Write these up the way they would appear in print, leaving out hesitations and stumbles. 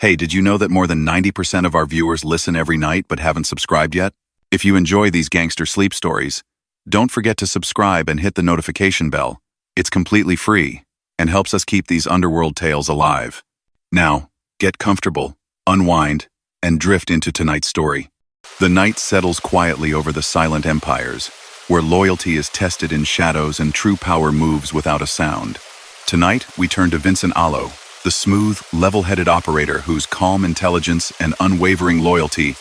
Hey, did you know that more than 90% of our viewers listen every night but haven't subscribed yet? If you enjoy these gangster sleep stories, don't forget to subscribe and hit the notification bell. It's completely free and helps us keep these underworld tales alive. Now, get comfortable, unwind, and drift into tonight's story. The night settles quietly over the silent empires, where loyalty is tested in shadows and true power moves without a sound. Tonight, we turn to Vincent Alo, the smooth, level-headed operator whose calm intelligence and unwavering loyalty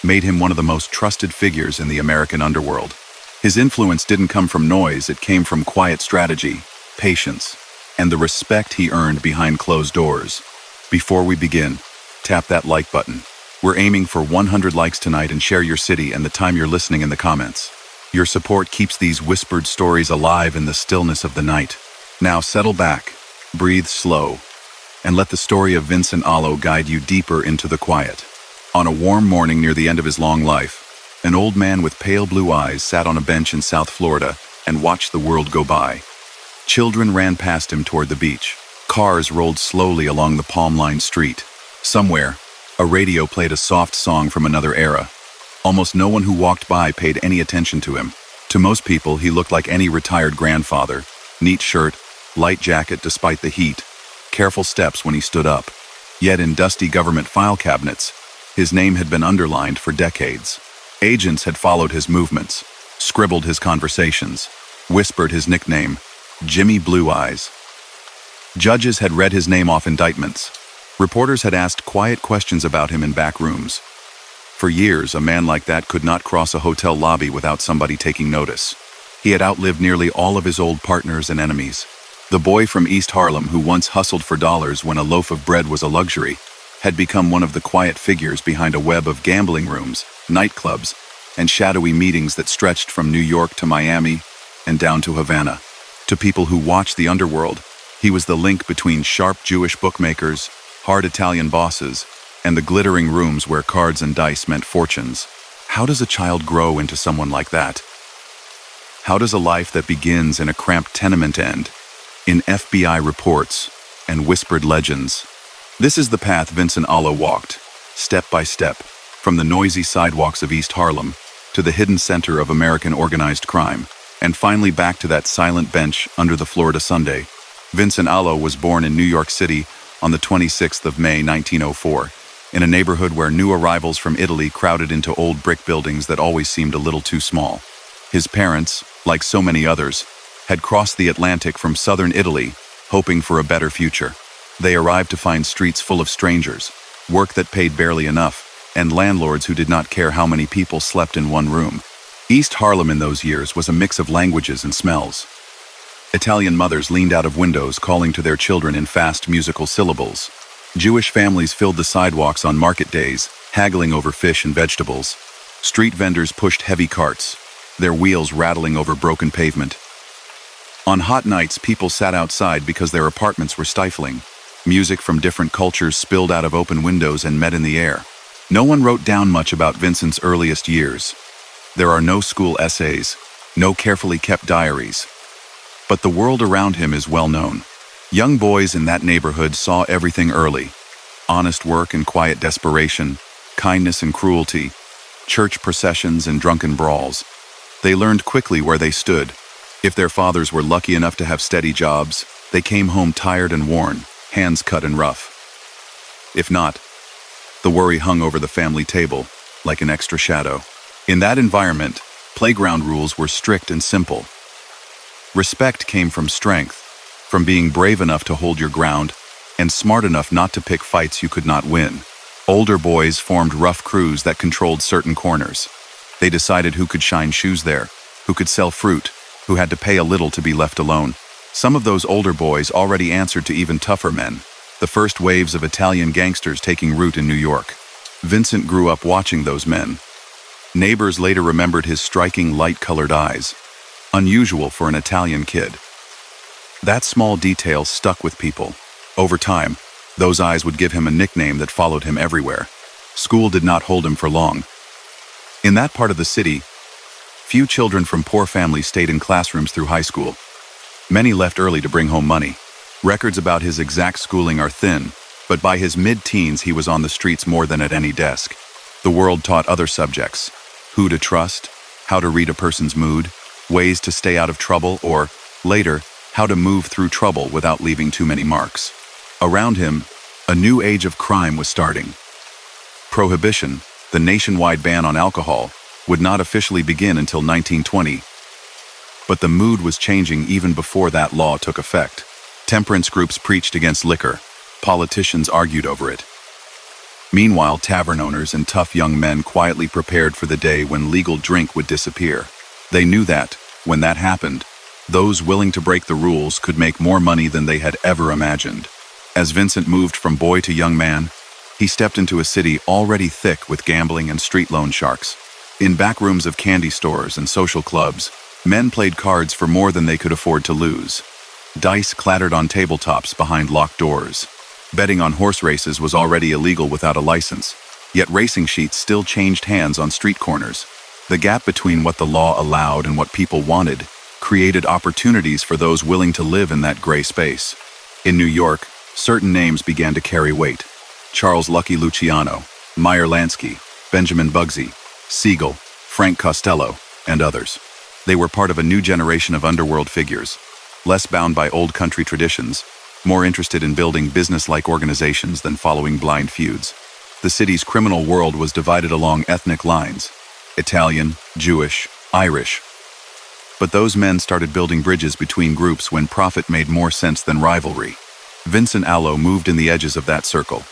made him one of the most trusted figures in the American underworld. His influence didn't come from noise, it came from quiet strategy, patience, and the respect he earned behind closed doors. Before we begin, tap that like button. We're aiming for 100 likes tonight, and share your city and the time you're listening in the comments. Your support keeps these whispered stories alive in the stillness of the night. Now settle back, breathe slow, and let the story of Vincent Alo guide you deeper into the quiet. On a warm morning near the end of his long life, an old man with pale blue eyes sat on a bench in South Florida and watched the world go by. Children ran past him toward the beach. Cars rolled slowly along the palm-lined street. Somewhere, a radio played a soft song from another era. Almost no one who walked by paid any attention to him. To most people, he looked like any retired grandfather. Neat shirt, light jacket despite the heat, careful steps when he stood up. Yet in dusty government file cabinets, his name had been underlined for decades. Agents had followed his movements, scribbled his conversations, whispered his nickname, Jimmy Blue Eyes. Judges had read his name off indictments. Reporters had asked quiet questions about him in back rooms. For years, a man like that could not cross a hotel lobby without somebody taking notice. He had outlived nearly all of his old partners and enemies. The boy from East Harlem who once hustled for dollars when a loaf of bread was a luxury had become one of the quiet figures behind a web of gambling rooms, nightclubs, and shadowy meetings that stretched from New York to Miami and down to Havana. To people who watched the underworld, he was the link between sharp Jewish bookmakers, hard Italian bosses, and the glittering rooms where cards and dice meant fortunes. How does a child grow into someone like that? How does a life that begins in a cramped tenement end? In FBI reports and whispered legends. This is the path Vincent Alo walked, step by step, from the noisy sidewalks of East Harlem to the hidden center of American organized crime, and finally back to that silent bench under the Florida Sunday. Vincent Alo was born in New York City on the 26th of May, 1904, in a neighborhood where new arrivals from Italy crowded into old brick buildings that always seemed a little too small. His parents, like so many others, had crossed the Atlantic from southern Italy, hoping for a better future. They arrived to find streets full of strangers, work that paid barely enough, and landlords who did not care how many people slept in one room. East Harlem in those years was a mix of languages and smells. Italian mothers leaned out of windows calling to their children in fast musical syllables. Jewish families filled the sidewalks on market days, haggling over fish and vegetables. Street vendors pushed heavy carts, their wheels rattling over broken pavement. On hot nights, people sat outside because their apartments were stifling. Music from different cultures spilled out of open windows and met in the air. No one wrote down much about Vincent's earliest years. There are no school essays, no carefully kept diaries. But the world around him is well known. Young boys in that neighborhood saw everything early. Honest work and quiet desperation, kindness and cruelty, church processions and drunken brawls. They learned quickly where they stood. If their fathers were lucky enough to have steady jobs, they came home tired and worn, hands cut and rough. If not, the worry hung over the family table, like an extra shadow. In that environment, playground rules were strict and simple. Respect came from strength, from being brave enough to hold your ground, and smart enough not to pick fights you could not win. Older boys formed rough crews that controlled certain corners. They decided who could shine shoes there, who could sell fruit, who had to pay a little to be left alone. Some of those older boys already answered to even tougher men, the first waves of Italian gangsters taking root in New York. Vincent grew up watching those men. Neighbors later remembered his striking light-colored eyes, unusual for an Italian kid. That small detail stuck with people. Over time, those eyes would give him a nickname that followed him everywhere. School did not hold him for long. In that part of the city, few children from poor families stayed in classrooms through high school. Many left early to bring home money. Records about his exact schooling are thin, But by his mid-teens, he was on the streets more than at any desk. The world taught other subjects: who to trust, how to read a person's mood, ways to stay out of trouble, or, later, how to move through trouble without leaving too many marks. Around him, a new age of crime was starting. Prohibition, the nationwide ban on alcohol, would not officially begin until 1920. But the mood was changing even before that law took effect. Temperance groups preached against liquor. Politicians argued over it. Meanwhile, tavern owners and tough young men quietly prepared for the day when legal drink would disappear. They knew that, when that happened, those willing to break the rules could make more money than they had ever imagined. As Vincent moved from boy to young man, he stepped into a city already thick with gambling and street loan sharks. In back rooms of candy stores and social clubs, men played cards for more than they could afford to lose. Dice clattered on tabletops behind locked doors. Betting on horse races was already illegal without a license, yet racing sheets still changed hands on street corners. The gap between what the law allowed and what people wanted created opportunities for those willing to live in that gray space. In New York, certain names began to carry weight: Charles Lucky Luciano, Meyer Lansky, Benjamin Bugsy, Siegel, Frank Costello, and others. They were part of a new generation of underworld figures, less bound by old country traditions, more interested in building business-like organizations than following blind feuds. The city's criminal world was divided along ethnic lines: Italian, Jewish, Irish. But those men started building bridges between groups when profit made more sense than rivalry. Vincent Alo moved in the edges of that circle.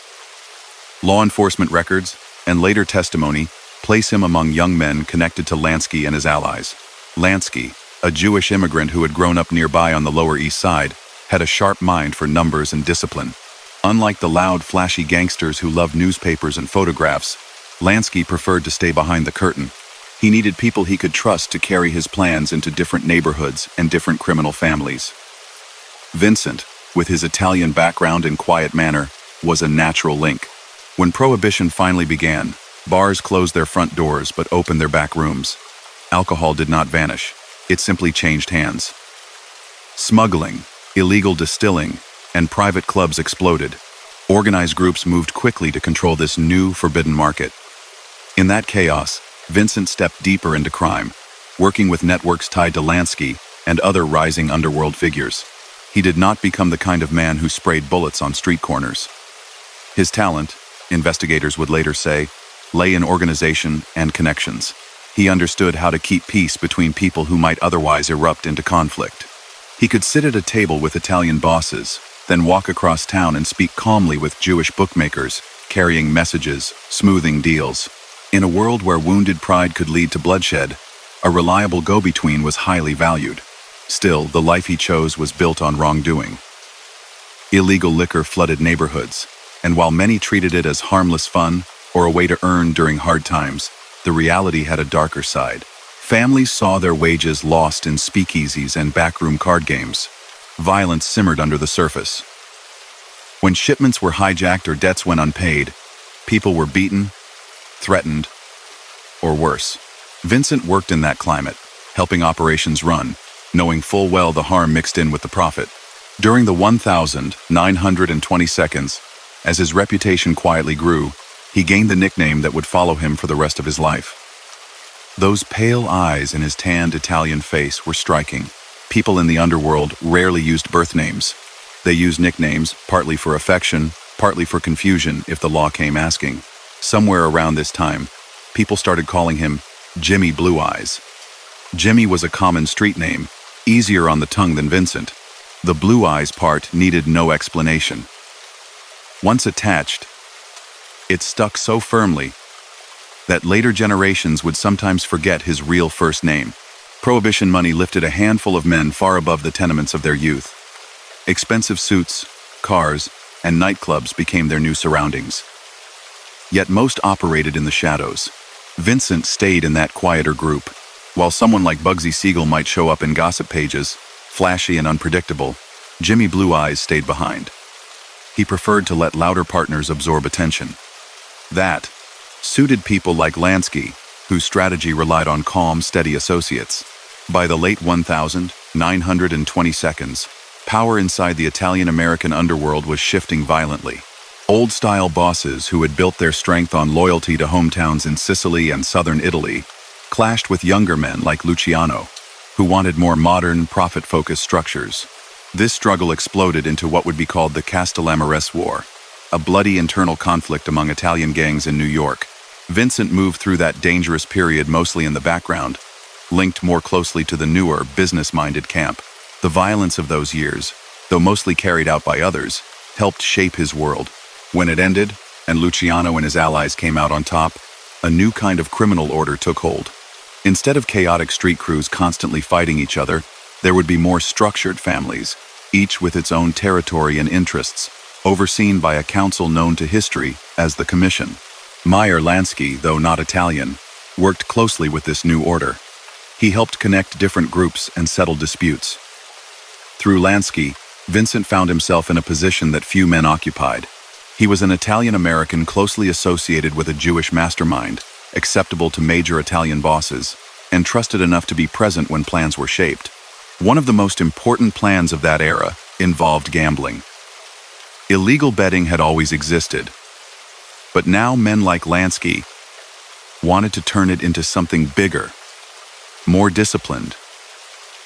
Law enforcement records, and later testimony, place him among young men connected to Lansky and his allies. Lansky, a Jewish immigrant who had grown up nearby on the Lower East Side, had a sharp mind for numbers and discipline. Unlike the loud, flashy gangsters who loved newspapers and photographs, Lansky preferred to stay behind the curtain. He needed people he could trust to carry his plans into different neighborhoods and different criminal families. Vincent, with his Italian background and quiet manner, was a natural link. When Prohibition finally began, bars closed their front doors but opened their back rooms. Alcohol did not vanish. It simply changed hands. Smuggling, illegal distilling, and private clubs exploded. Organized groups moved quickly to control this new, forbidden market. In that chaos, Vincent stepped deeper into crime, working with networks tied to Lansky and other rising underworld figures. He did not become the kind of man who sprayed bullets on street corners. His talent, investigators would later say, lay in organization and connections. He understood how to keep peace between people who might otherwise erupt into conflict. He could sit at a table with Italian bosses, then walk across town and speak calmly with Jewish bookmakers, carrying messages, smoothing deals. In a world where wounded pride could lead to bloodshed, a reliable go-between was highly valued. Still, the life he chose was built on wrongdoing. Illegal liquor flooded neighborhoods, and while many treated it as harmless fun or a way to earn during hard times, the reality had a darker side. Families saw their wages lost in speakeasies and backroom card games. Violence simmered under the surface. When shipments were hijacked or debts went unpaid, people were beaten, threatened, or worse. Vincent worked in that climate, helping operations run, knowing full well the harm mixed in with the profit. During the 1,920 seconds, as his reputation quietly grew, he gained the nickname that would follow him for the rest of his life. Those pale eyes in his tanned Italian face were striking. People in the underworld rarely used birth names. They used nicknames, partly for affection, partly for confusion if the law came asking. Somewhere around this time, people started calling him Jimmy Blue Eyes. Jimmy was a common street name, easier on the tongue than Vincent. The Blue Eyes part needed no explanation. Once attached, it stuck so firmly that later generations would sometimes forget his real first name. Prohibition money lifted a handful of men far above the tenements of their youth. Expensive suits, cars, and nightclubs became their new surroundings. Yet most operated in the shadows. Vincent stayed in that quieter group. While someone like Bugsy Siegel might show up in gossip pages, flashy and unpredictable, Jimmy Blue Eyes stayed behind. He preferred to let louder partners absorb attention. That suited people like Lansky, whose strategy relied on calm, steady associates. By the late 1,920 seconds, power inside the Italian-American underworld was shifting violently. Old-style bosses who had built their strength on loyalty to hometowns in Sicily and southern Italy clashed with younger men like Luciano, who wanted more modern, profit-focused structures. This struggle exploded into what would be called the Castellammarese War, a bloody internal conflict among Italian gangs in New York. Vincent moved through that dangerous period mostly in the background, linked more closely to the newer, business-minded camp. The violence of those years, though mostly carried out by others, helped shape his world. When it ended, and Luciano and his allies came out on top, a new kind of criminal order took hold. Instead of chaotic street crews constantly fighting each other, there would be more structured families, each with its own territory and interests, overseen by a council known to history as the Commission. Meyer Lansky, though not Italian, worked closely with this new order. He helped connect different groups and settle disputes. Through Lansky, Vincent found himself in a position that few men occupied. He was an Italian-American closely associated with a Jewish mastermind, acceptable to major Italian bosses, and trusted enough to be present when plans were shaped. One of the most important plans of that era involved gambling. Illegal betting had always existed, but now men like Lansky wanted to turn it into something bigger, more disciplined,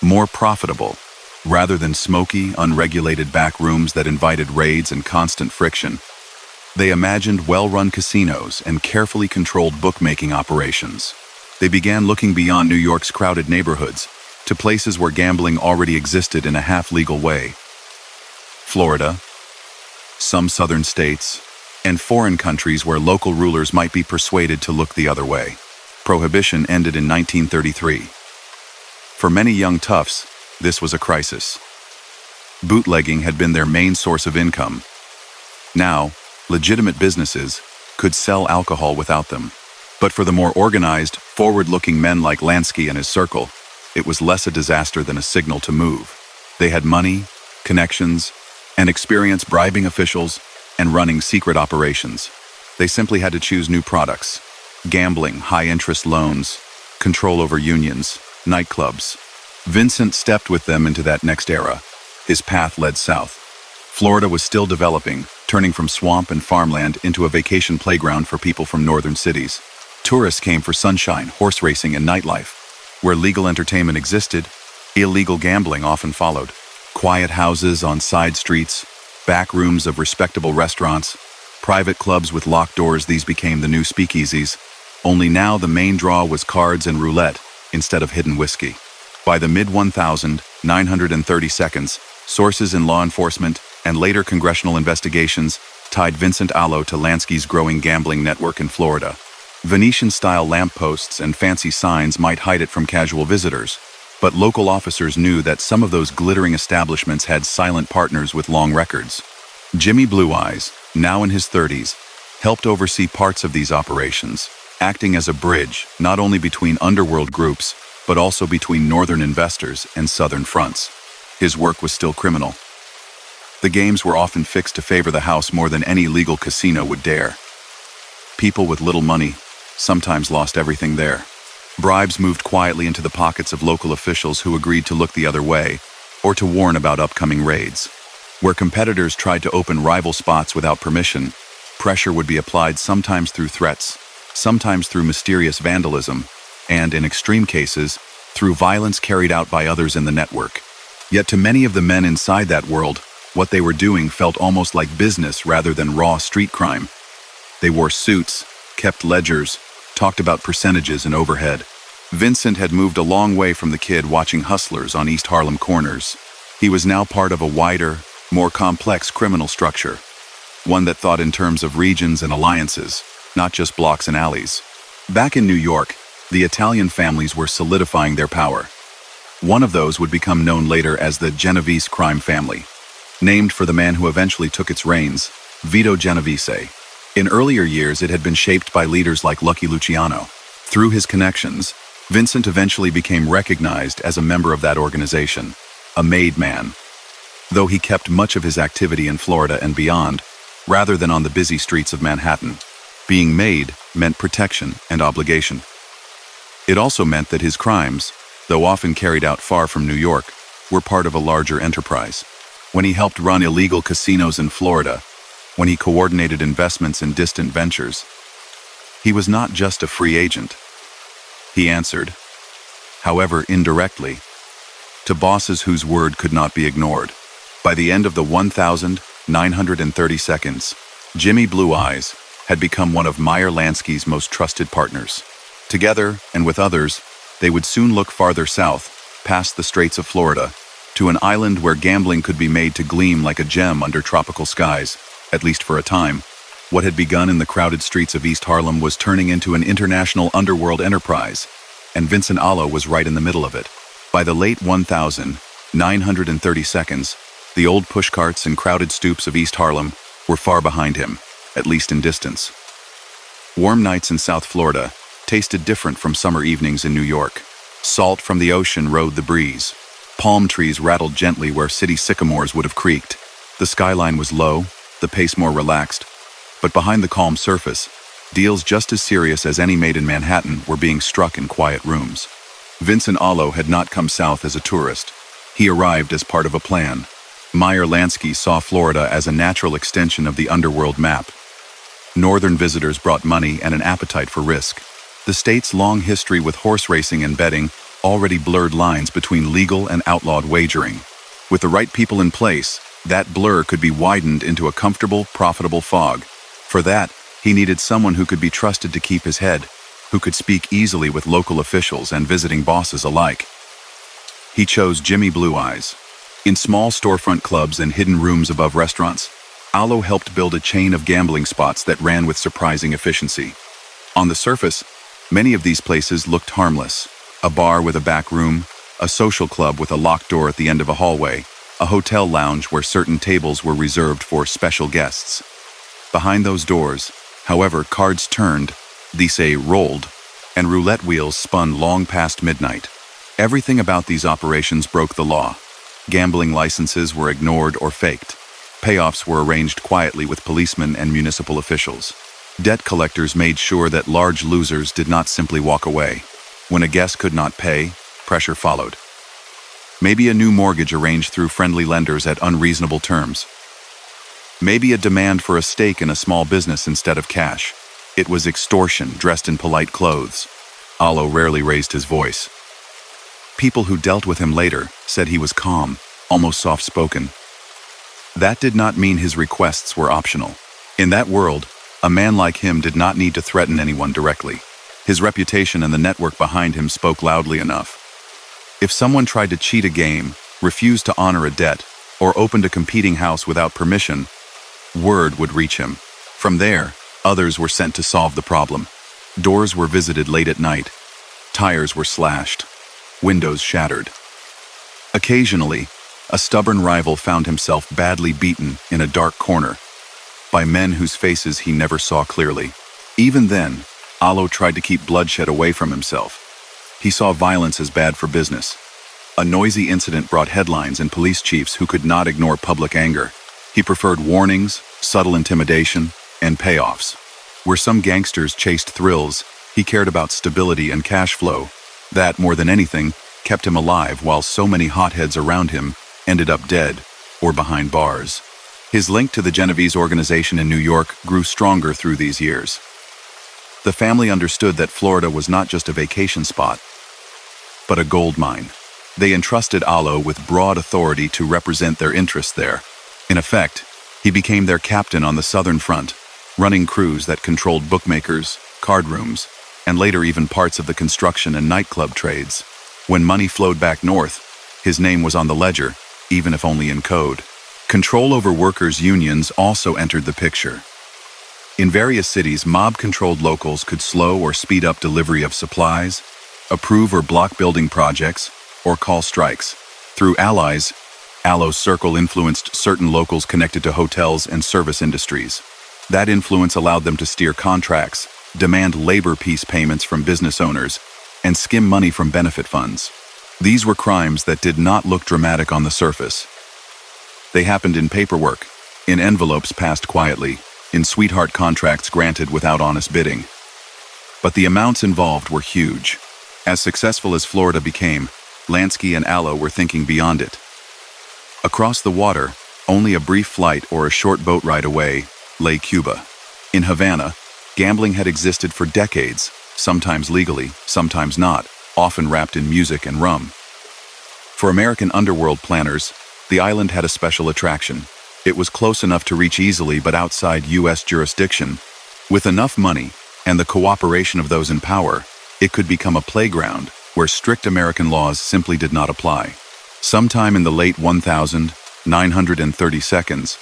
more profitable, rather than smoky, unregulated back rooms that invited raids and constant friction. They imagined well-run casinos and carefully controlled bookmaking operations. They began looking beyond New York's crowded neighborhoods to places where gambling already existed in a half-legal way. Florida, some southern states, and foreign countries where local rulers might be persuaded to look the other way. Prohibition ended in 1933. For many young toughs, this was a crisis. Bootlegging had been their main source of income. Now, legitimate businesses could sell alcohol without them. But for the more organized, forward-looking men like Lansky and his circle, it was less a disaster than a signal to move. They had money, connections, and experience bribing officials and running secret operations. They simply had to choose new products: gambling, high-interest loans, control over unions, nightclubs. Vincent stepped with them into that next era. His path led south. Florida was still developing, turning from swamp and farmland into a vacation playground for people from northern cities. Tourists came for sunshine, horse racing, and nightlife. Where legal entertainment existed, illegal gambling often followed. Quiet houses on side streets, back rooms of respectable restaurants, private clubs with locked doors, these became the new speakeasies. Only now the main draw was cards and roulette instead of hidden whiskey. By the mid-1930s, sources in law enforcement and later congressional investigations tied Vincent Alo to Lansky's growing gambling network in Florida. Venetian-style lampposts and fancy signs might hide it from casual visitors, but local officers knew that some of those glittering establishments had silent partners with long records. Jimmy Blue Eyes, now in his 30s, helped oversee parts of these operations, acting as a bridge not only between underworld groups, but also between northern investors and southern fronts. His work was still criminal. The games were often fixed to favor the house more than any legal casino would dare. People with little money sometimes lost everything there. Bribes moved quietly into the pockets of local officials who agreed to look the other way or to warn about upcoming raids. Where competitors tried to open rival spots without permission, pressure would be applied sometimes through threats, sometimes through mysterious vandalism, and, in extreme cases, through violence carried out by others in the network. Yet to many of the men inside that world, what they were doing felt almost like business rather than raw street crime. They wore suits, kept ledgers, talked about percentages and overhead. Vincent had moved a long way from the kid watching hustlers on East Harlem corners. He was now part of a wider, more complex criminal structure, one that thought in terms of regions and alliances, not just blocks and alleys. Back in New York, the Italian families were solidifying their power. One of those would become known later as the Genovese crime family, named for the man who eventually took its reins, Vito Genovese. In earlier years, it had been shaped by leaders like Lucky Luciano. Through his connections, Vincent eventually became recognized as a member of that organization, a made man, though he kept much of his activity in Florida and beyond, rather than on the busy streets of Manhattan. Being made meant protection and obligation. It also meant that his crimes, though often carried out far from New York, were part of a larger enterprise. When he helped run illegal casinos in Florida, when he coordinated investments in distant ventures. He was not just a free agent. He answered, however indirectly, to bosses whose word could not be ignored. By the end of the 1,930 seconds, Jimmy Blue Eyes had become one of Meyer Lansky's most trusted partners. Together, and with others, they would soon look farther south, past the Straits of Florida, to an island where gambling could be made to gleam like a gem under tropical skies, at least for a time. What had begun in the crowded streets of East Harlem was turning into an international underworld enterprise, and Vincent Alo was right in the middle of it. By the late 1,930 seconds, the old pushcarts and crowded stoops of East Harlem were far behind him, at least in distance. Warm nights in South Florida tasted different from summer evenings in New York. Salt from the ocean rode the breeze. Palm trees rattled gently where city sycamores would have creaked. The skyline was low, the pace more relaxed, but behind the calm surface, deals just as serious as any made in Manhattan were being struck in quiet rooms. Vincent Alo had not come south as a tourist. He arrived as part of a plan. Meyer Lansky saw Florida as a natural extension of the underworld map. Northern visitors brought money and an appetite for risk. The state's long history with horse racing and betting already blurred lines between legal and outlawed wagering. With the right people in place, that blur could be widened into a comfortable, profitable fog. For that, he needed someone who could be trusted to keep his head, who could speak easily with local officials and visiting bosses alike. He chose Jimmy Blue Eyes. In small storefront clubs and hidden rooms above restaurants, Alo helped build a chain of gambling spots that ran with surprising efficiency. On the surface, many of these places looked harmless. A bar with a back room, a social club with a locked door at the end of a hallway, a hotel lounge where certain tables were reserved for special guests. Behind those doors, however, cards turned, dice rolled, and roulette wheels spun long past midnight. Everything about these operations broke the law. Gambling licenses were ignored or faked. Payoffs were arranged quietly with policemen and municipal officials. Debt collectors made sure that large losers did not simply walk away. When a guest could not pay, pressure followed. Maybe a new mortgage arranged through friendly lenders at unreasonable terms. Maybe a demand for a stake in a small business instead of cash. It was extortion dressed in polite clothes. Alo rarely raised his voice. People who dealt with him later said he was calm, almost soft-spoken. That did not mean his requests were optional. In that world, a man like him did not need to threaten anyone directly. His reputation and the network behind him spoke loudly enough. If someone tried to cheat a game, refused to honor a debt, or opened a competing house without permission, word would reach him. From there, others were sent to solve the problem. Doors were visited late at night. Tires were slashed. Windows shattered. Occasionally, a stubborn rival found himself badly beaten in a dark corner by men whose faces he never saw clearly. Even then, Alo tried to keep bloodshed away from himself. He saw violence as bad for business. A noisy incident brought headlines and police chiefs who could not ignore public anger. He preferred warnings, subtle intimidation, and payoffs. Where some gangsters chased thrills, he cared about stability and cash flow. That, more than anything, kept him alive while so many hotheads around him ended up dead or behind bars. His link to the Genovese organization in New York grew stronger through these years. The family understood that Florida was not just a vacation spot, but a gold mine. They entrusted Alo with broad authority to represent their interests there. In effect, he became their captain on the southern front, running crews that controlled bookmakers, card rooms, and later even parts of the construction and nightclub trades. When money flowed back north, his name was on the ledger, even if only in code. Control over workers' unions also entered the picture. In various cities, mob-controlled locals could slow or speed up delivery of supplies, approve or block building projects, or call strikes. Through allies, Alo's circle influenced certain locals connected to hotels and service industries. That influence allowed them to steer contracts, demand labor peace payments from business owners, and skim money from benefit funds. These were crimes that did not look dramatic on the surface. They happened in paperwork, in envelopes passed quietly, in sweetheart contracts granted without honest bidding. But the amounts involved were huge. As successful as Florida became, Lansky and Alo were thinking beyond it. Across the water, only a brief flight or a short boat ride away, lay Cuba. In Havana, gambling had existed for decades, sometimes legally, sometimes not, often wrapped in music and rum. For American underworld planners, the island had a special attraction. It was close enough to reach easily but outside U.S. jurisdiction. With enough money and the cooperation of those in power, it could become a playground where strict American laws simply did not apply. Sometime in the late 1932,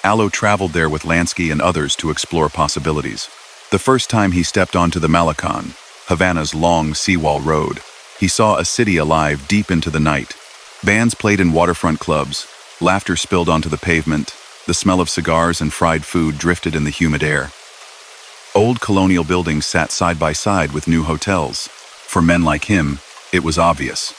Alo traveled there with Lansky and others to explore possibilities. The first time he stepped onto the Malecon, Havana's long seawall road, he saw a city alive deep into the night. Bands played in waterfront clubs, laughter spilled onto the pavement, the smell of cigars and fried food drifted in the humid air. Old colonial buildings sat side by side with new hotels. For men like him, it was obvious.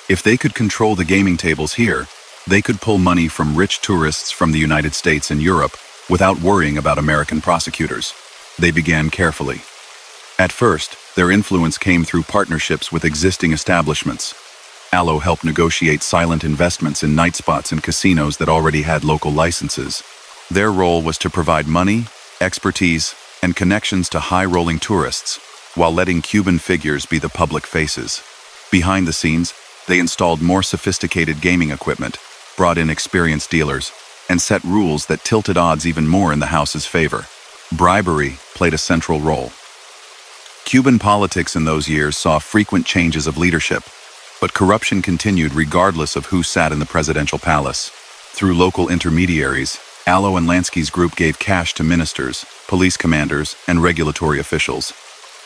If they could control the gaming tables here, they could pull money from rich tourists from the United States and Europe without worrying about American prosecutors. They began carefully. At first, their influence came through partnerships with existing establishments. Alo helped negotiate silent investments in night spots and casinos that already had local licenses. Their role was to provide money, expertise, and connections to high-rolling tourists, while letting Cuban figures be the public faces. Behind the scenes, they installed more sophisticated gaming equipment, brought in experienced dealers, and set rules that tilted odds even more in the house's favor. Bribery played a central role. Cuban politics in those years saw frequent changes of leadership, but corruption continued regardless of who sat in the presidential palace. Through local intermediaries, Alo and Lansky's group gave cash to ministers, police commanders, and regulatory officials.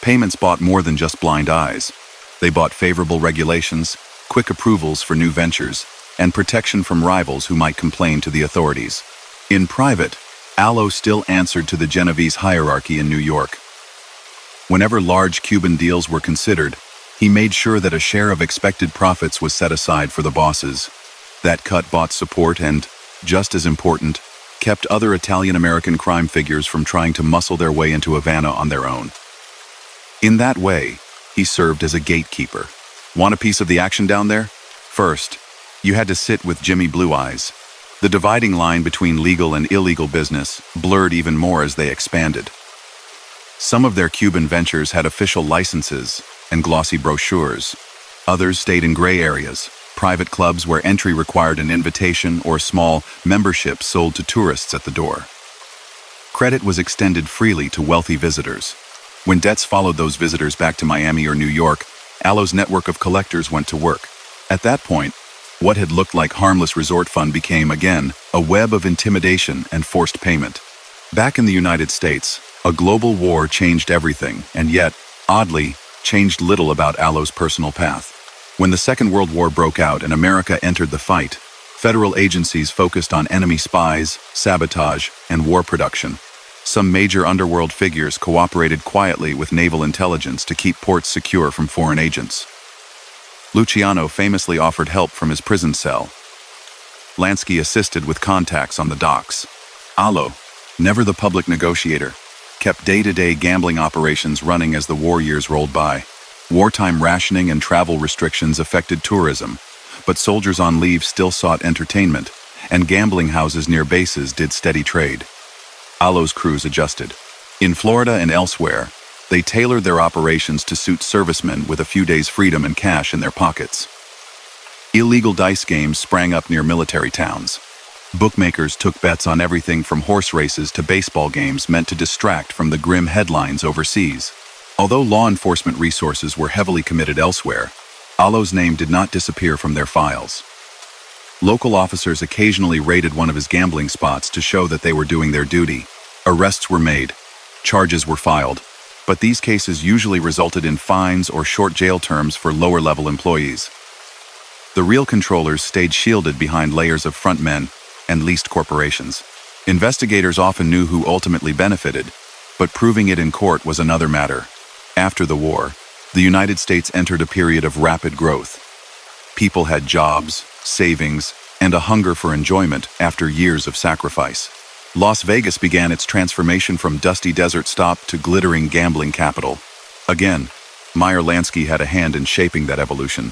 Payments bought more than just blind eyes. They bought favorable regulations, quick approvals for new ventures, and protection from rivals who might complain to the authorities. In private, Alo still answered to the Genovese hierarchy in New York. Whenever large Cuban deals were considered, he made sure that a share of expected profits was set aside for the bosses. That cut bought support and, just as important, kept other Italian-American crime figures from trying to muscle their way into Havana on their own. In that way, he served as a gatekeeper. Want a piece of the action down there? First, you had to sit with Jimmy Blue Eyes. The dividing line between legal and illegal business blurred even more as they expanded. Some of their Cuban ventures had official licenses and glossy brochures. Others stayed in gray areas, private clubs where entry required an invitation or small membership sold to tourists at the door. Credit was extended freely to wealthy visitors. When debts followed those visitors back to Miami or New York, Alo's network of collectors went to work. At that point, what had looked like harmless resort fun became, again, a web of intimidation and forced payment. Back in the United States, a global war changed everything, and yet, oddly, changed little about Alo's personal path. When the Second World War broke out and America entered the fight, federal agencies focused on enemy spies, sabotage, and war production. Some major underworld figures cooperated quietly with naval intelligence to keep ports secure from foreign agents. Luciano famously offered help from his prison cell. Lansky assisted with contacts on the docks. Alo, never the public negotiator, kept day-to-day gambling operations running as the war years rolled by. Wartime rationing and travel restrictions affected tourism, but soldiers on leave still sought entertainment, and gambling houses near bases did steady trade. Alo's crews adjusted. In Florida and elsewhere, they tailored their operations to suit servicemen with a few days' freedom and cash in their pockets. Illegal dice games sprang up near military towns. Bookmakers took bets on everything from horse races to baseball games meant to distract from the grim headlines overseas. Although law enforcement resources were heavily committed elsewhere, Alo's name did not disappear from their files. Local officers occasionally raided one of his gambling spots to show that they were doing their duty. Arrests were made, charges were filed, but these cases usually resulted in fines or short jail terms for lower-level employees. The real controllers stayed shielded behind layers of frontmen and leased corporations. Investigators often knew who ultimately benefited, but proving it in court was another matter. After the war, the United States entered a period of rapid growth. People had jobs, savings, and a hunger for enjoyment after years of sacrifice. Las Vegas began its transformation from dusty desert stop to glittering gambling capital. Again, Meyer Lansky had a hand in shaping that evolution.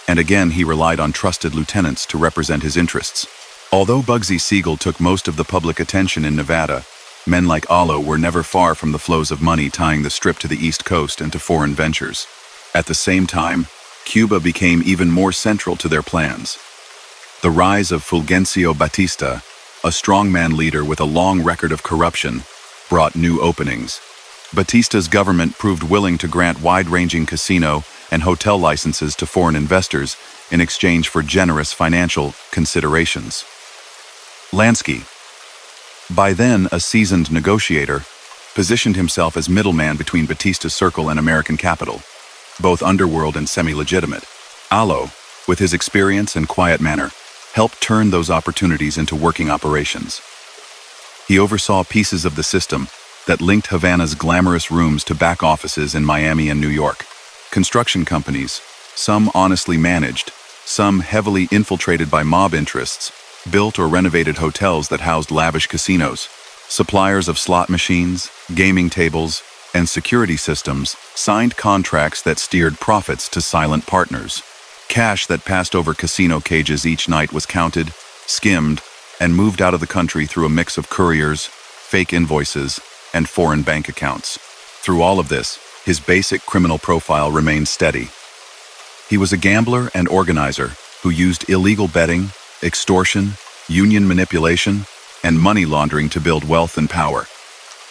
And again, he relied on trusted lieutenants to represent his interests. Although Bugsy Siegel took most of the public attention in Nevada, Men like Alo were never far from the flows of money tying the Strip to the East Coast and to foreign ventures. At the same time, Cuba became even more central to their plans. The rise of Fulgencio Batista, a strongman leader with a long record of corruption, brought new openings. Batista's government proved willing to grant wide-ranging casino and hotel licenses to foreign investors in exchange for generous financial considerations. Lansky, by then a seasoned negotiator, positioned himself as middleman between Batista's circle and American capital, both underworld and semi-legitimate. Alo, with his experience and quiet manner, helped turn those opportunities into working operations. He oversaw pieces of the system that linked Havana's glamorous rooms to back offices in Miami and New York. Construction companies, some honestly managed, some heavily infiltrated by mob interests, built or renovated hotels that housed lavish casinos. Suppliers of slot machines, gaming tables, and security systems signed contracts that steered profits to silent partners. Cash that passed over casino cages each night was counted, skimmed, and moved out of the country through a mix of couriers, fake invoices, and foreign bank accounts. Through all of this, his basic criminal profile remained steady. He was a gambler and organizer who used illegal betting, extortion, union manipulation, and money laundering to build wealth and power.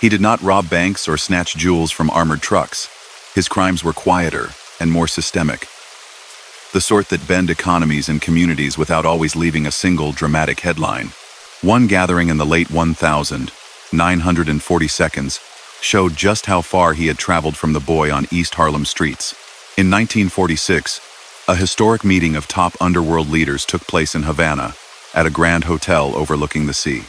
He did not rob banks or snatch jewels from armored trucks. His crimes were quieter and more systemic. The sort that bend economies and communities without always leaving a single dramatic headline. One gathering in the late 1940s showed just how far he had traveled from the boy on East Harlem streets. In 1946, a historic meeting of top underworld leaders took place in Havana, at a grand hotel overlooking the sea.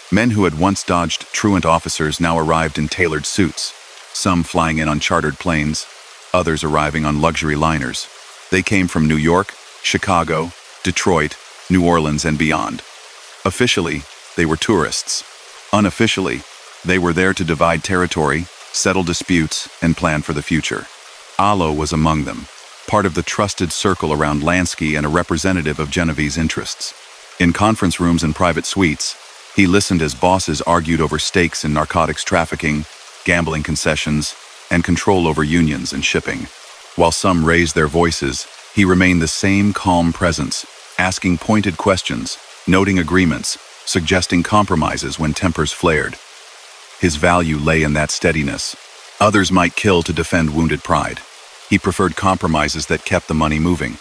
Men who had once dodged truant officers now arrived in tailored suits, some flying in on chartered planes, others arriving on luxury liners. They came from New York, Chicago, Detroit, New Orleans, and beyond. Officially, they were tourists. Unofficially, they were there to divide territory, settle disputes, and plan for the future. Alo was among them, part of the trusted circle around Lansky and a representative of Genevieve's interests. In conference rooms and private suites, he listened as bosses argued over stakes in narcotics trafficking, gambling concessions, and control over unions and shipping. While some raised their voices, he remained the same calm presence, asking pointed questions, noting agreements, suggesting compromises when tempers flared. His value lay in that steadiness. Others might kill to defend wounded pride. He preferred compromises that kept the money moving.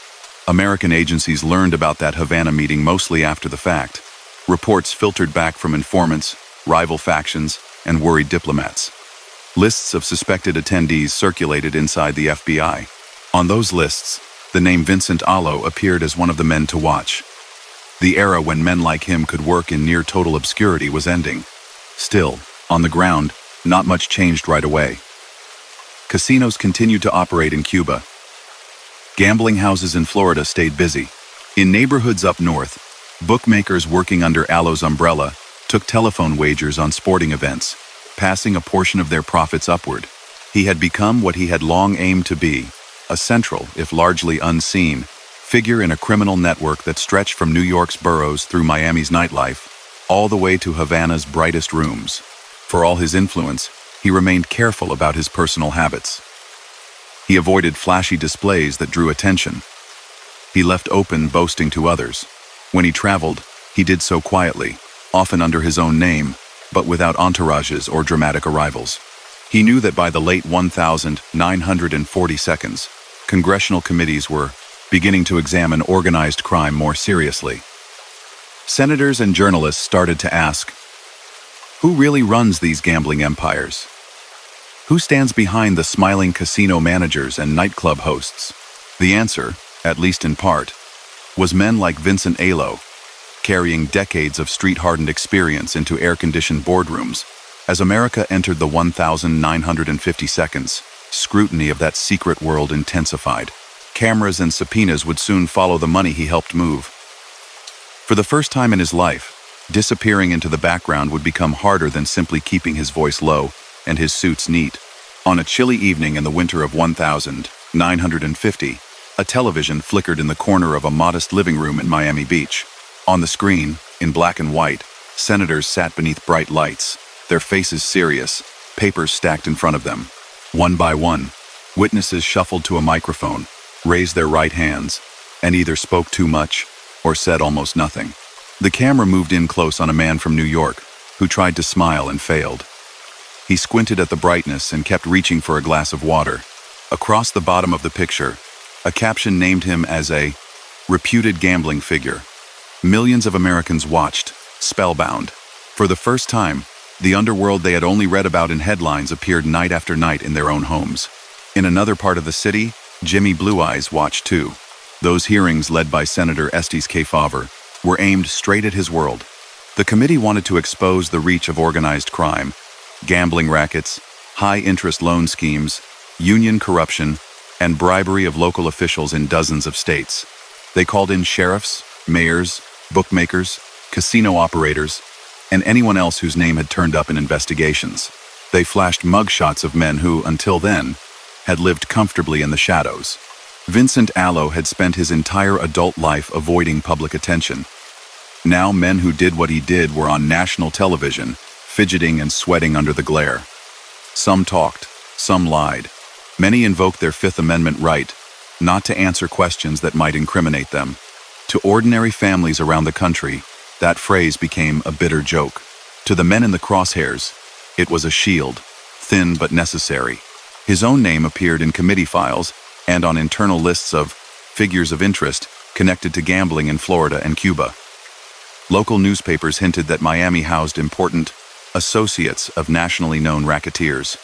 American agencies learned about that Havana meeting mostly after the fact. Reports filtered back from informants, rival factions, and worried diplomats. Lists of suspected attendees circulated inside the FBI. On those lists, the name Vincent Alo appeared as one of the men to watch. The era when men like him could work in near total obscurity was ending. Still, on the ground, not much changed right away. Casinos continued to operate in Cuba. Gambling houses in Florida stayed busy. In neighborhoods up north, bookmakers working under Alo's umbrella took telephone wagers on sporting events, passing a portion of their profits upward. He had become what he had long aimed to be, a central, if largely unseen, figure in a criminal network that stretched from New York's boroughs through Miami's nightlife, all the way to Havana's brightest rooms. For all his influence, he remained careful about his personal habits. He avoided flashy displays that drew attention. He left open boasting to others. When he traveled, he did so quietly, often under his own name, but without entourages or dramatic arrivals. He knew that by the late 1940s, congressional committees were beginning to examine organized crime more seriously. Senators and journalists started to ask, who really runs these gambling empires? Who stands behind the smiling casino managers and nightclub hosts? The answer, at least in part, was men like Vincent Alo, carrying decades of street-hardened experience into air-conditioned boardrooms. As America entered the 1950s, scrutiny of that secret world intensified. Cameras and subpoenas would soon follow the money he helped move. For the first time in his life, disappearing into the background would become harder than simply keeping his voice low and his suits neat. On a chilly evening in the winter of 1950, a television flickered in the corner of a modest living room in Miami Beach. On the screen, in black and white, senators sat beneath bright lights. their faces serious, papers stacked in front of them. One by one, witnesses shuffled to a microphone, raised their right hands, and either spoke too much or said almost nothing. The camera moved in close on a man from New York who tried to smile and failed. He squinted at the brightness and kept reaching for a glass of water. Across the bottom of the picture, a caption named him as a reputed gambling figure. Millions of Americans watched, spellbound. For the first time, the underworld they had only read about in headlines appeared night after night in their own homes. In another part of the city, Jimmy Blue Eyes watched too. Those hearings, led by Senator Estes K. Favre, were aimed straight at his world. The committee wanted to expose the reach of organized crime, gambling rackets, high-interest loan schemes, union corruption, and bribery of local officials in dozens of states. They called in sheriffs, mayors, bookmakers, casino operators, and anyone else whose name had turned up in investigations. They flashed mugshots of men who, until then, had lived comfortably in the shadows. Vincent Alo had spent his entire adult life avoiding public attention. Now men who did what he did were on national television, fidgeting and sweating under the glare. Some talked, some lied. Many invoked their Fifth Amendment right not to answer questions that might incriminate them. To ordinary families around the country, that phrase became a bitter joke. To the men in the crosshairs, it was a shield, thin but necessary. His own name appeared in committee files and on internal lists of figures of interest connected to gambling in Florida and Cuba. Local newspapers hinted that Miami housed important associates of nationally known racketeers.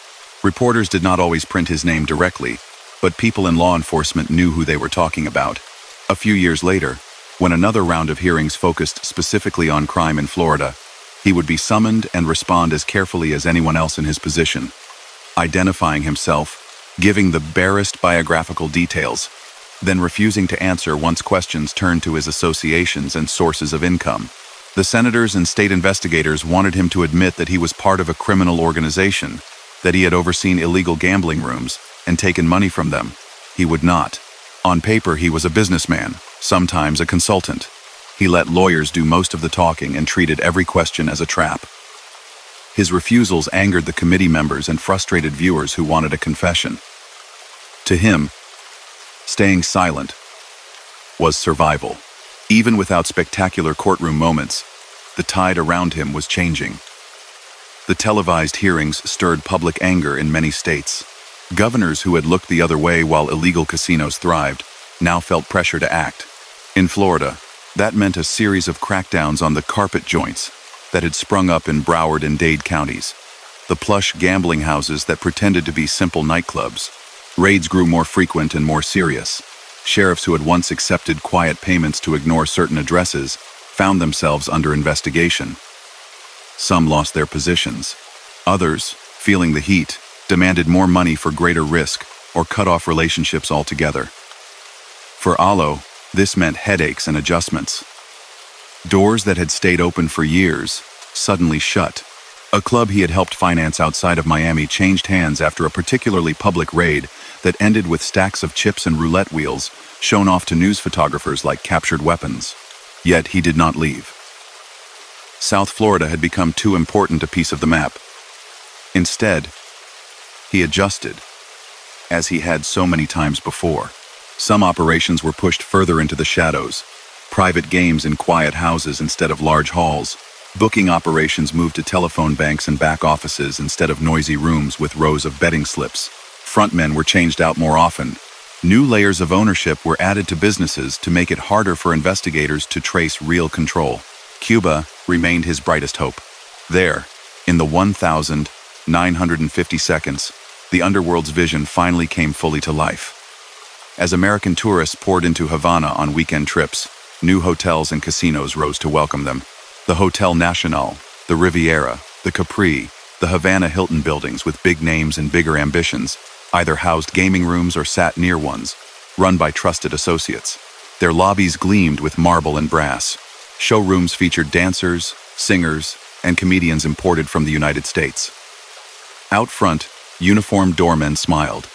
Reporters did not always print his name directly, but people in law enforcement knew who they were talking about. A few years later, when another round of hearings focused specifically on crime in Florida, he would be summoned and respond as carefully as anyone else in his position, identifying himself, giving the barest biographical details, then refusing to answer once questions turned to his associations and sources of income. The senators and state investigators wanted him to admit that he was part of a criminal organization, that he had overseen illegal gambling rooms and taken money from them. He would not. On paper, he was a businessman, sometimes a consultant. He let lawyers do most of the talking and treated every question as a trap. His refusals angered the committee members and frustrated viewers who wanted a confession. To him, staying silent was survival. Even without spectacular courtroom moments, the tide around him was changing. The televised hearings stirred public anger in many states. Governors who had looked the other way while illegal casinos thrived now felt pressure to act. In Florida, that meant a series of crackdowns on the carpet joints that had sprung up in Broward and Dade counties, the plush gambling houses that pretended to be simple nightclubs. Raids grew more frequent and more serious. Sheriffs who had once accepted quiet payments to ignore certain addresses found themselves under investigation. Some lost their positions. Others, feeling the heat, demanded more money for greater risk or cut off relationships altogether. For Alo, this meant headaches and adjustments. Doors that had stayed open for years suddenly shut. A club he had helped finance outside of Miami changed hands after a particularly public raid that ended with stacks of chips and roulette wheels shown off to news photographers like captured weapons. Yet he did not leave. South Florida had become too important a piece of the map. Instead, he adjusted, as he had so many times before. Some operations were pushed further into the shadows. Private games in quiet houses instead of large halls. Booking operations moved to telephone banks and back offices instead of noisy rooms with rows of betting slips. Frontmen were changed out more often. New layers of ownership were added to businesses to make it harder for investigators to trace real control. Cuba remained his brightest hope. There, in the 1,950 seconds, the underworld's vision finally came fully to life. As American tourists poured into Havana on weekend trips, new hotels and casinos rose to welcome them. The Hotel Nacional, the Riviera, the Capri, the Havana Hilton buildings with big names and bigger ambitions either housed gaming rooms or sat near ones, run by trusted associates. Their lobbies gleamed with marble and brass. Showrooms featured dancers, singers, and comedians imported from the United States. Out front, uniformed doormen smiled.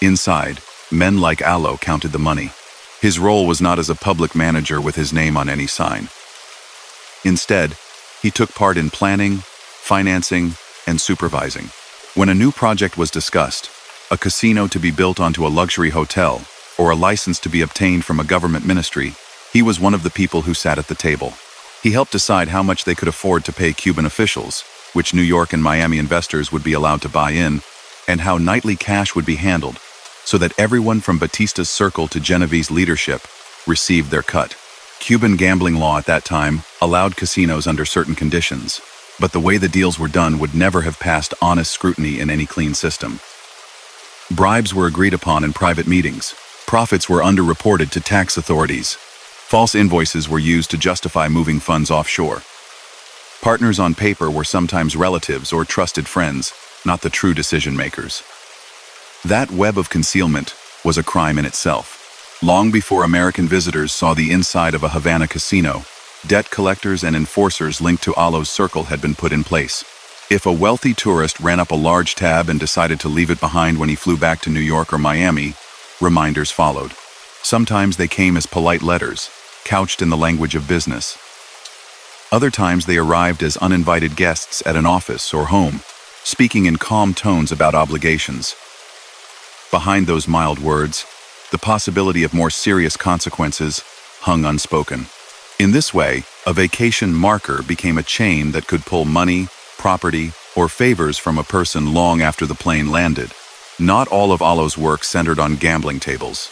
Inside, men like Alo counted the money. His role was not as a public manager with his name on any sign. Instead, he took part in planning, financing, and supervising. When a new project was discussed, a casino to be built onto a luxury hotel, or a license to be obtained from a government ministry, he was one of the people who sat at the table. He helped decide how much they could afford to pay Cuban officials, which New York and Miami investors would be allowed to buy in, and how nightly cash would be handled, so that everyone from Batista's circle to Genevieve's leadership received their cut. Cuban gambling law at that time allowed casinos under certain conditions, but the way the deals were done would never have passed honest scrutiny in any clean system. Bribes were agreed upon in private meetings. Profits were underreported to tax authorities. False invoices were used to justify moving funds offshore. Partners on paper were sometimes relatives or trusted friends, not the true decision-makers. That web of concealment was a crime in itself. Long before American visitors saw the inside of a Havana casino, debt collectors and enforcers linked to Alo's circle had been put in place. If a wealthy tourist ran up a large tab and decided to leave it behind when he flew back to New York or Miami, reminders followed. Sometimes they came as polite letters, couched in the language of business. Other times they arrived as uninvited guests at an office or home, speaking in calm tones about obligations. Behind those mild words, the possibility of more serious consequences hung unspoken. In this way, a vacation marker became a chain that could pull money, property, or favors from a person long after the plane landed. Not all of Alo's work centered on gambling tables.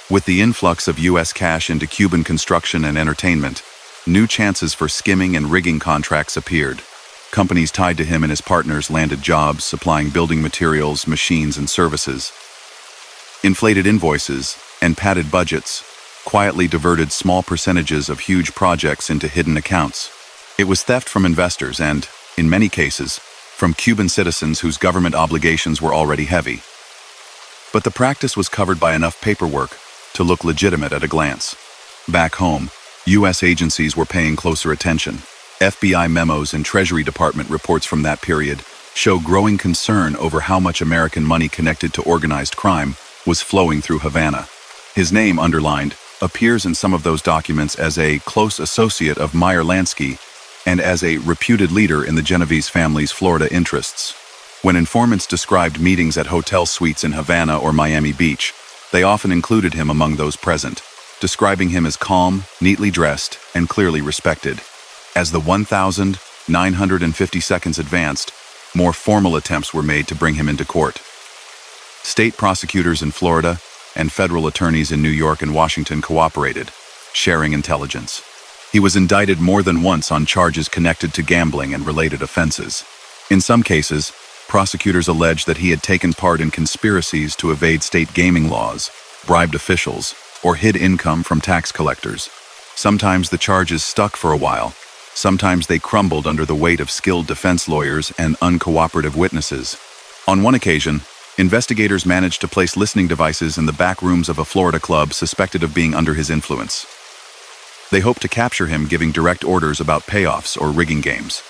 With the influx of U.S. cash into Cuban construction and entertainment, new chances for skimming and rigging contracts appeared. Companies tied to him and his partners landed jobs supplying building materials, machines, and services. Inflated invoices and padded budgets quietly diverted small percentages of huge projects into hidden accounts. It was theft from investors and, in many cases, from Cuban citizens whose government obligations were already heavy. But the practice was covered by enough paperwork to look legitimate at a glance. Back home, U.S. agencies were paying closer attention. FBI memos and Treasury Department reports from that period show growing concern over how much American money connected to organized crime was flowing through Havana. His name, underlined, appears in some of those documents as a close associate of Meyer Lansky and as a reputed leader in the Genovese family's Florida interests. When informants described meetings at hotel suites in Havana or Miami Beach, they often included him among those present, describing him as calm, neatly dressed, and clearly respected. As the 1,950 seconds advanced, more formal attempts were made to bring him into court. State prosecutors in Florida and federal attorneys in New York and Washington cooperated, sharing intelligence. He was indicted more than once on charges connected to gambling and related offenses. In some cases, prosecutors alleged that he had taken part in conspiracies to evade state gaming laws, bribed officials, or hid income from tax collectors. Sometimes the charges stuck for a while. Sometimes they crumbled under the weight of skilled defense lawyers and uncooperative witnesses. On one occasion, investigators managed to place listening devices in the back rooms of a Florida club suspected of being under his influence. They hoped to capture him giving direct orders about payoffs or rigging games.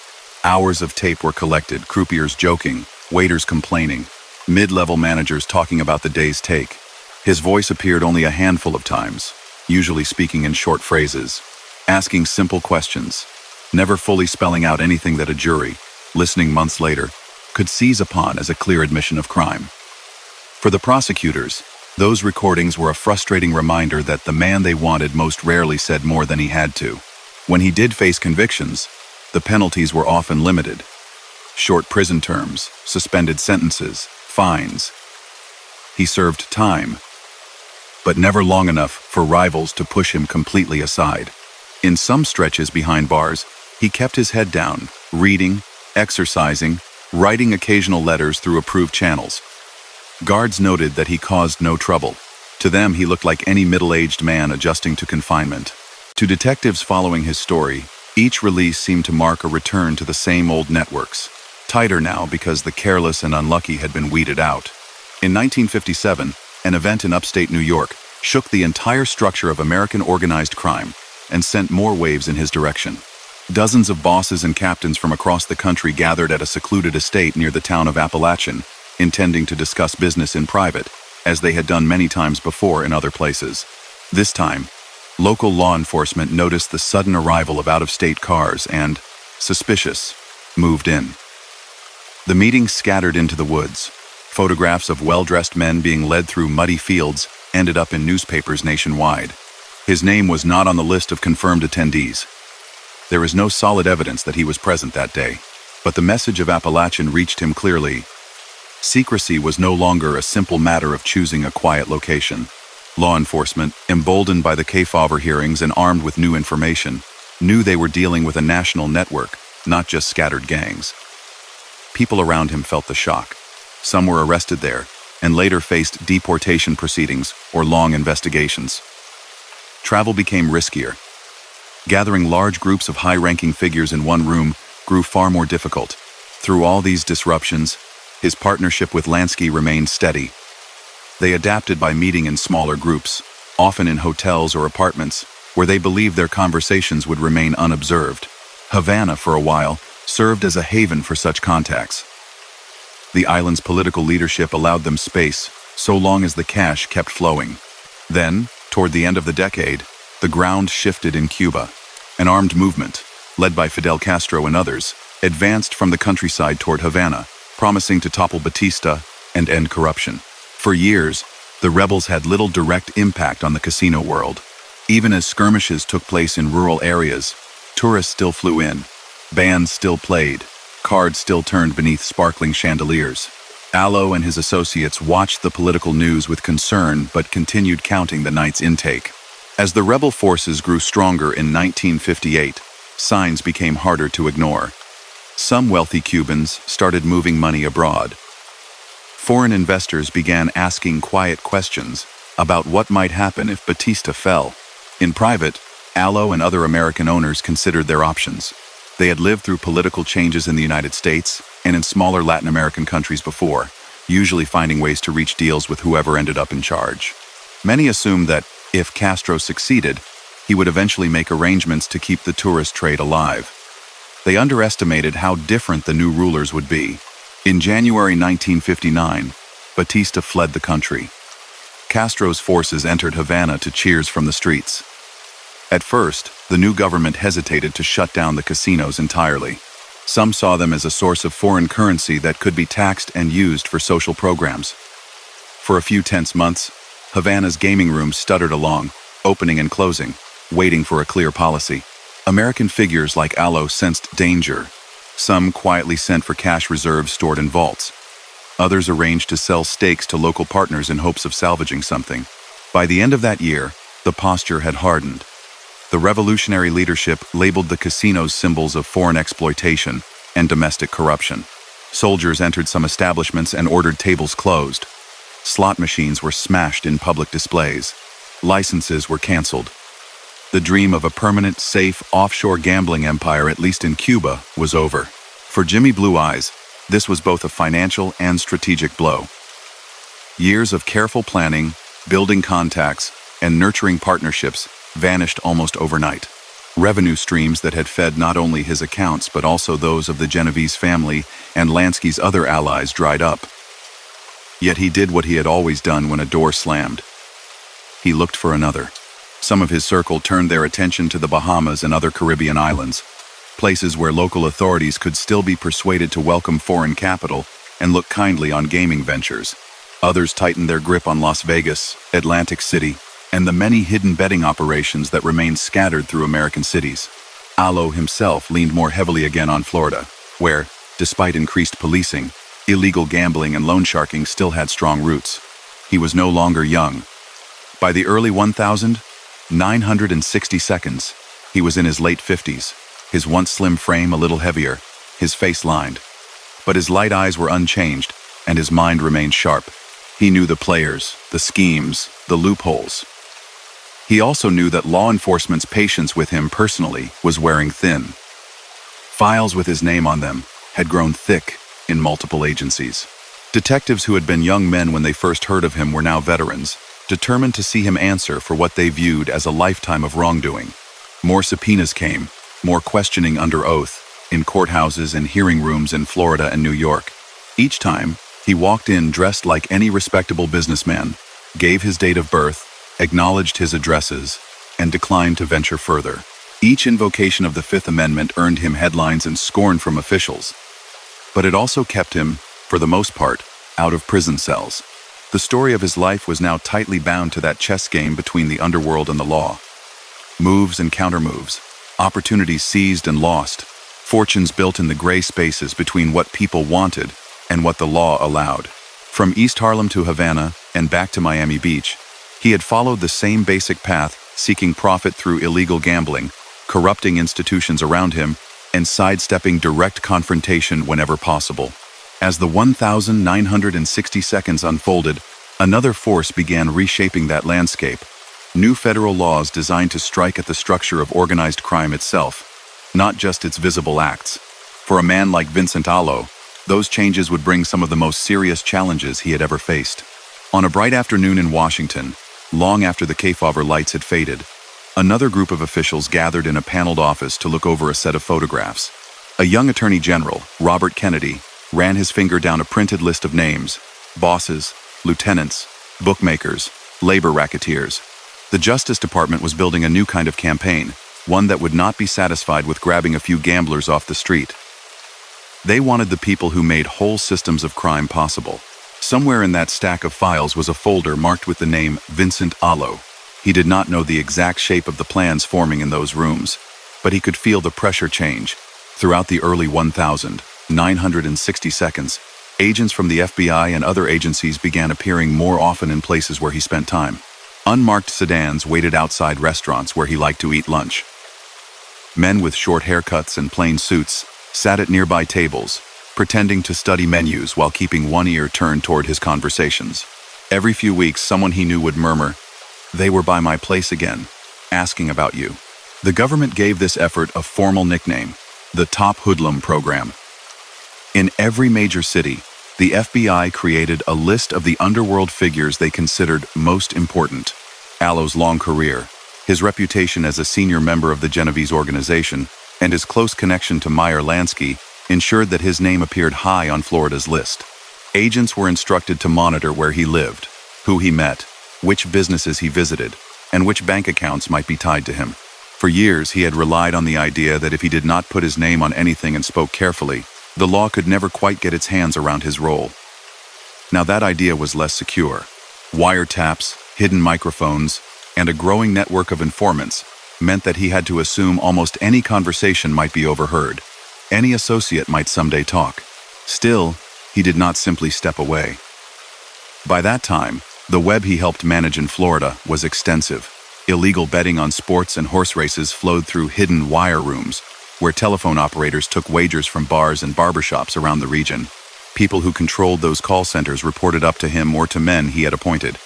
Hours of tape were collected, croupiers joking, waiters complaining, mid-level managers talking about the day's take. His voice appeared only a handful of times, usually speaking in short phrases, asking simple questions, never fully spelling out anything that a jury, listening months later, could seize upon as a clear admission of crime. For the prosecutors, those recordings were a frustrating reminder that the man they wanted most rarely said more than he had to. When he did face convictions, the penalties were often limited. Short prison terms, suspended sentences, fines. He served time, but never long enough for rivals to push him completely aside. In some stretches behind bars, he kept his head down, reading, exercising, writing occasional letters through approved channels. Guards noted that he caused no trouble. To them, he looked like any middle-aged man adjusting to confinement. To detectives following his story, each release seemed to mark a return to the same old networks, tighter now because the careless and unlucky had been weeded out. In 1957, an event in upstate New York shook the entire structure of American organized crime and sent more waves in his direction. Dozens of bosses and captains from across the country gathered at a secluded estate near the town of Appalachian, intending to discuss business in private, as they had done many times before in other places. This time, local law enforcement noticed the sudden arrival of out-of-state cars and, suspicious, moved in. The meeting scattered into the woods. Photographs of well-dressed men being led through muddy fields ended up in newspapers nationwide. His name was not on the list of confirmed attendees. There is no solid evidence that he was present that day, but the message of Appalachian reached him clearly. Secrecy was no longer a simple matter of choosing a quiet location. Law enforcement, emboldened by the Kefauver hearings and armed with new information, knew they were dealing with a national network, not just scattered gangs. People around him felt the shock. Some were arrested there, and later faced deportation proceedings or long investigations. Travel became riskier. Gathering large groups of high-ranking figures in one room grew far more difficult. Through all these disruptions, his partnership with Lansky remained steady. They adapted by meeting in smaller groups, often in hotels or apartments, where they believed their conversations would remain unobserved. Havana, for a while, served as a haven for such contacts. The island's political leadership allowed them space, so long as the cash kept flowing. Then, toward the end of the decade, the ground shifted in Cuba. An armed movement, led by Fidel Castro and others, advanced from the countryside toward Havana, promising to topple Batista and end corruption. For years, the rebels had little direct impact on the casino world. Even as skirmishes took place in rural areas, tourists still flew in, bands still played, cards still turned beneath sparkling chandeliers. Alo and his associates watched the political news with concern but continued counting the night's intake. As the rebel forces grew stronger in 1958, signs became harder to ignore. Some wealthy Cubans started moving money abroad. Foreign investors began asking quiet questions about what might happen if Batista fell. In private, Alo and other American owners considered their options. They had lived through political changes in the United States and in smaller Latin American countries before, usually finding ways to reach deals with whoever ended up in charge. Many assumed that, if Castro succeeded, he would eventually make arrangements to keep the tourist trade alive. They underestimated how different the new rulers would be. In January 1959, Batista fled the country. Castro's forces entered Havana to cheers from the streets. At first, the new government hesitated to shut down the casinos entirely. Some saw them as a source of foreign currency that could be taxed and used for social programs. For a few tense months, Havana's gaming rooms stuttered along, opening and closing, waiting for a clear policy. American figures like Alo sensed danger. Some quietly sent for cash reserves stored in vaults. Others arranged to sell stakes to local partners in hopes of salvaging something. By the end of that year, the posture had hardened. The revolutionary leadership labeled the casinos symbols of foreign exploitation and domestic corruption. Soldiers entered some establishments and ordered tables closed. Slot machines were smashed in public displays. Licenses were canceled. The dream of a permanent, safe, offshore gambling empire, at least in Cuba, was over. For Jimmy Blue Eyes, this was both a financial and strategic blow. Years of careful planning, building contacts, and nurturing partnerships vanished almost overnight. Revenue streams that had fed not only his accounts but also those of the Genovese family and Lansky's other allies dried up. Yet he did what he had always done when a door slammed. He looked for another. Some of his circle turned their attention to the Bahamas and other Caribbean islands, places where local authorities could still be persuaded to welcome foreign capital and look kindly on gaming ventures. Others tightened their grip on Las Vegas, Atlantic City, and the many hidden betting operations that remained scattered through American cities. Alo himself leaned more heavily again on Florida, where, despite increased policing, illegal gambling and loan sharking still had strong roots. He was no longer young. By the early 1960s, he was in his late 50s, his once slim frame a little heavier, his face lined. But his light eyes were unchanged, and his mind remained sharp. He knew the players, the schemes, the loopholes. He also knew that law enforcement's patience with him personally was wearing thin. Files with his name on them had grown thick in multiple agencies. Detectives who had been young men when they first heard of him were now veterans, determined to see him answer for what they viewed as a lifetime of wrongdoing. More subpoenas came, more questioning under oath, in courthouses and hearing rooms in Florida and New York. Each time, he walked in dressed like any respectable businessman, gave his date of birth, acknowledged his addresses, and declined to venture further. Each invocation of the Fifth Amendment earned him headlines and scorn from officials, but it also kept him, for the most part, out of prison cells. The story of his life was now tightly bound to that chess game between the underworld and the law. Moves and countermoves, opportunities seized and lost, fortunes built in the gray spaces between what people wanted and what the law allowed. From East Harlem to Havana and back to Miami Beach, he had followed the same basic path, seeking profit through illegal gambling, corrupting institutions around him, and sidestepping direct confrontation whenever possible. As the 1,960 seconds unfolded, another force began reshaping that landscape. New federal laws designed to strike at the structure of organized crime itself, not just its visible acts. For a man like Vincent Alo, those changes would bring some of the most serious challenges he had ever faced. On a bright afternoon in Washington, long after the Kefauver lights had faded, another group of officials gathered in a paneled office to look over a set of photographs. A young Attorney General, Robert Kennedy, ran his finger down a printed list of names: bosses, lieutenants, bookmakers, labor racketeers. The Justice Department was building a new kind of campaign, one that would not be satisfied with grabbing a few gamblers off the street. They wanted the people who made whole systems of crime possible. Somewhere in that stack of files was a folder marked with the name Vincent Alo. He did not know the exact shape of the plans forming in those rooms, but he could feel the pressure change. Throughout the early 1,960 seconds, agents from the FBI and other agencies began appearing more often in places where he spent time. Unmarked sedans waited outside restaurants where he liked to eat lunch. Men with short haircuts and plain suits sat at nearby tables, pretending to study menus while keeping one ear turned toward his conversations. Every few weeks, someone he knew would murmur, "They were by my place again, asking about you." The government gave this effort a formal nickname: the Top Hoodlum Program. In every major city, the FBI created a list of the underworld figures they considered most important. Alo's long career, his reputation as a senior member of the Genovese organization, and his close connection to Meyer Lansky ensured that his name appeared high on Florida's list. Agents were instructed to monitor where he lived, who he met, which businesses he visited, and which bank accounts might be tied to him. For years, he had relied on the idea that if he did not put his name on anything and spoke carefully, the law could never quite get its hands around his role. Now that idea was less secure. Wiretaps, hidden microphones, and a growing network of informants meant that he had to assume almost any conversation might be overheard. Any associate might someday talk. Still, he did not simply step away. By that time, the web he helped manage in Florida was extensive. Illegal betting on sports and horse races flowed through hidden wire rooms, where telephone operators took wagers from bars and barbershops around the region. People who controlled those call centers reported up to him or to men he had appointed.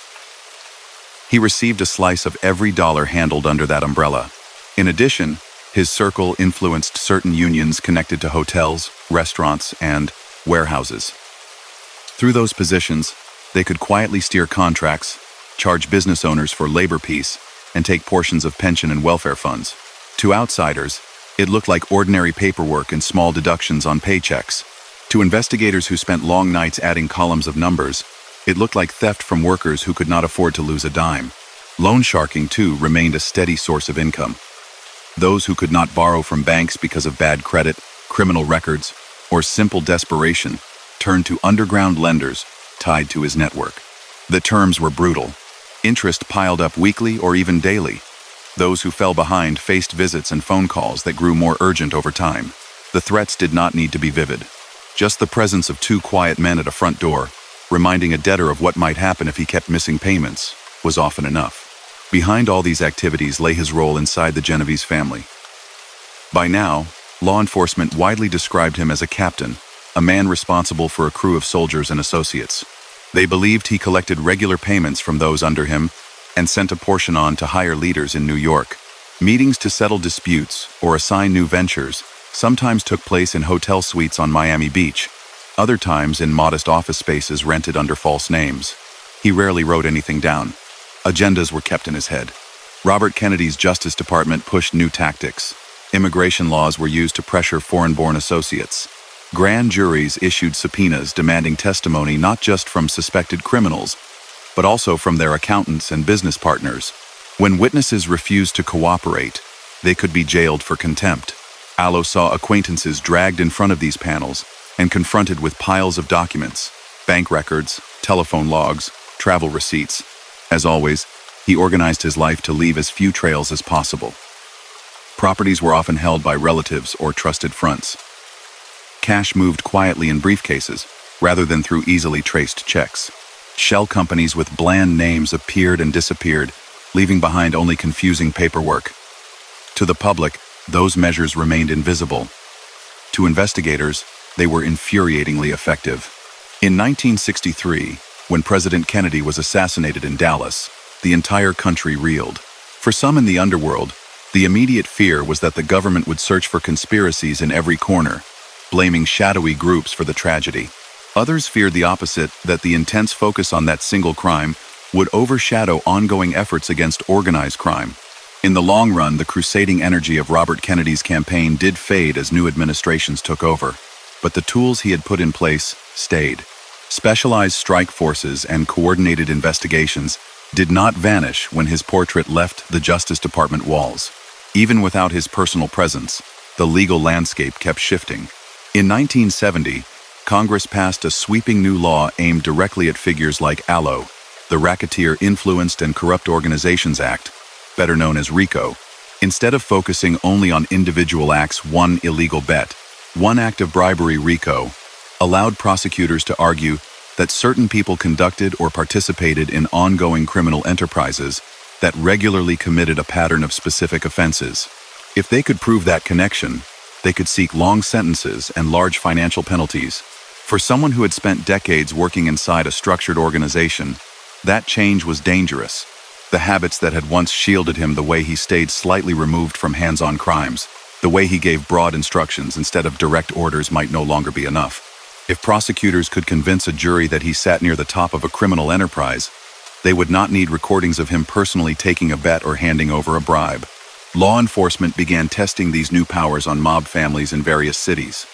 He received a slice of every dollar handled under that umbrella. In addition, his circle influenced certain unions connected to hotels, restaurants, and warehouses. Through those positions, they could quietly steer contracts, charge business owners for labor peace, and take portions of pension and welfare funds. To outsiders, it looked like ordinary paperwork and small deductions on paychecks. To investigators who spent long nights adding columns of numbers, it looked like theft from workers who could not afford to lose a dime. Loan sharking, too, remained a steady source of income. Those who could not borrow from banks because of bad credit, criminal records, or simple desperation turned to underground lenders tied to his network. The terms were brutal. Interest piled up weekly or even daily. Those who fell behind faced visits and phone calls that grew more urgent over time. The threats did not need to be vivid. Just the presence of two quiet men at a front door, reminding a debtor of what might happen if he kept missing payments, was often enough. Behind all these activities lay his role inside the Genovese family. By now, law enforcement widely described him as a captain, a man responsible for a crew of soldiers and associates. They believed he collected regular payments from those under him and sent a portion on to higher leaders in New York. Meetings to settle disputes or assign new ventures sometimes took place in hotel suites on Miami Beach, other times in modest office spaces rented under false names. He rarely wrote anything down. Agendas were kept in his head. Robert Kennedy's Justice Department pushed new tactics. Immigration laws were used to pressure foreign-born associates. Grand juries issued subpoenas demanding testimony not just from suspected criminals, but also from their accountants and business partners. When witnesses refused to cooperate, they could be jailed for contempt. Alo saw acquaintances dragged in front of these panels and confronted with piles of documents, bank records, telephone logs, travel receipts. As always, he organized his life to leave as few trails as possible. Properties were often held by relatives or trusted fronts. Cash moved quietly in briefcases, rather than through easily traced checks. Shell companies with bland names appeared and disappeared, leaving behind only confusing paperwork. To the public, those measures remained invisible. To investigators, they were infuriatingly effective. In 1963, when President Kennedy was assassinated in Dallas, the entire country reeled. For some in the underworld, the immediate fear was that the government would search for conspiracies in every corner, blaming shadowy groups for the tragedy. Others feared the opposite, that the intense focus on that single crime would overshadow ongoing efforts against organized crime. In the long run, the crusading energy of Robert Kennedy's campaign did fade as new administrations took over, but the tools he had put in place stayed. Specialized strike forces and coordinated investigations did not vanish when his portrait left the Justice Department walls. Even without his personal presence, the legal landscape kept shifting. In 1970, Congress passed a sweeping new law aimed directly at figures like Alo, the Racketeer Influenced and Corrupt Organizations Act, better known as RICO. Instead of focusing only on individual acts, one illegal bet, one act of bribery, RICO allowed prosecutors to argue that certain people conducted or participated in ongoing criminal enterprises that regularly committed a pattern of specific offenses. If they could prove that connection, they could seek long sentences and large financial penalties. For someone who had spent decades working inside a structured organization, that change was dangerous. The habits that had once shielded him, the way he stayed slightly removed from hands-on crimes, the way he gave broad instructions instead of direct orders, might no longer be enough. If prosecutors could convince a jury that he sat near the top of a criminal enterprise, they would not need recordings of him personally taking a bet or handing over a bribe. Law enforcement began testing these new powers on mob families in various cities.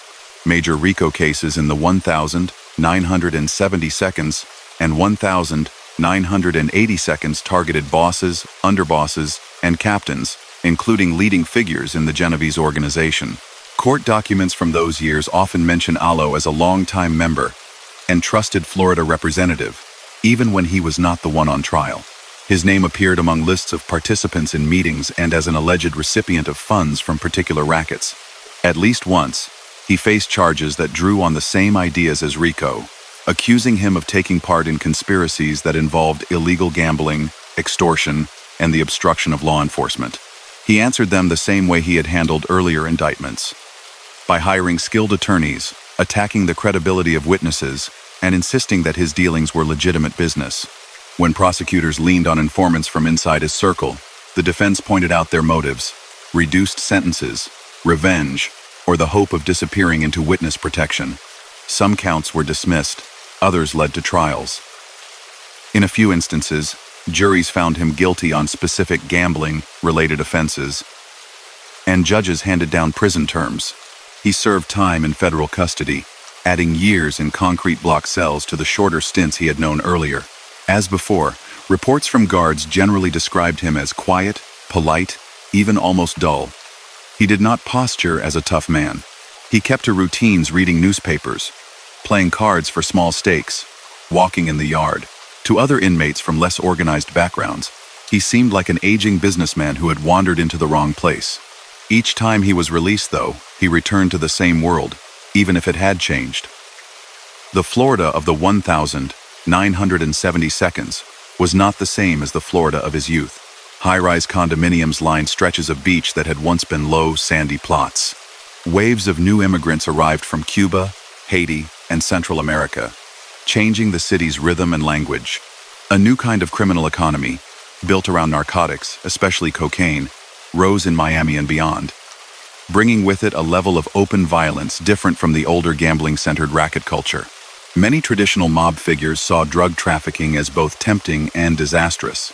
Major RICO cases in the 1,970 seconds and 1,980 seconds targeted bosses, underbosses, and captains, including leading figures in the Genovese organization. Court documents from those years often mention Alo as a longtime member and trusted Florida representative, even when he was not the one on trial. His name appeared among lists of participants in meetings and as an alleged recipient of funds from particular rackets. At least once, he faced charges that drew on the same ideas as RICO, accusing him of taking part in conspiracies that involved illegal gambling, extortion, and the obstruction of law enforcement. He answered them the same way he had handled earlier indictments, by hiring skilled attorneys, attacking the credibility of witnesses, and insisting that his dealings were legitimate business. When prosecutors leaned on informants from inside his circle, the defense pointed out their motives: reduced sentences, revenge, or the hope of disappearing into witness protection. Some counts were dismissed, others led to trials. In a few instances, juries found him guilty on specific gambling-related offenses, and judges handed down prison terms. He served time in federal custody, adding years in concrete block cells to the shorter stints he had known earlier. As before, reports from guards generally described him as quiet, polite, even almost dull. He did not posture as a tough man. He kept to routines, reading newspapers, playing cards for small stakes, walking in the yard. To other inmates from less organized backgrounds, he seemed like an aging businessman who had wandered into the wrong place. Each time he was released, though, he returned to the same world, even if it had changed. The Florida of the 1,970 seconds was not the same as the Florida of his youth. High-rise condominiums lined stretches of beach that had once been low, sandy plots. Waves of new immigrants arrived from Cuba, Haiti, and Central America, changing the city's rhythm and language. A new kind of criminal economy, built around narcotics, especially cocaine, rose in Miami and beyond, bringing with it a level of open violence different from the older gambling-centered racket culture. Many traditional mob figures saw drug trafficking as both tempting and disastrous.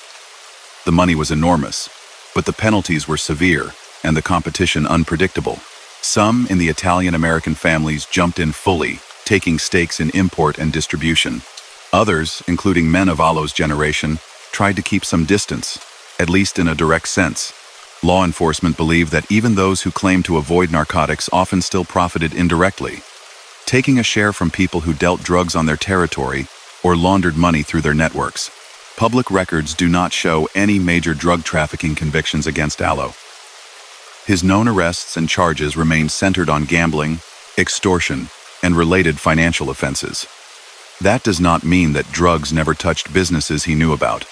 The money was enormous, but the penalties were severe and the competition unpredictable. Some in the Italian-American families jumped in fully, taking stakes in import and distribution. Others, including men of Alo's generation, tried to keep some distance, at least in a direct sense. Law enforcement believed that even those who claimed to avoid narcotics often still profited indirectly, taking a share from people who dealt drugs on their territory or laundered money through their networks. Public records do not show any major drug trafficking convictions against Alo. His known arrests and charges remained centered on gambling, extortion, and related financial offenses. That does not mean that drugs never touched businesses he knew about.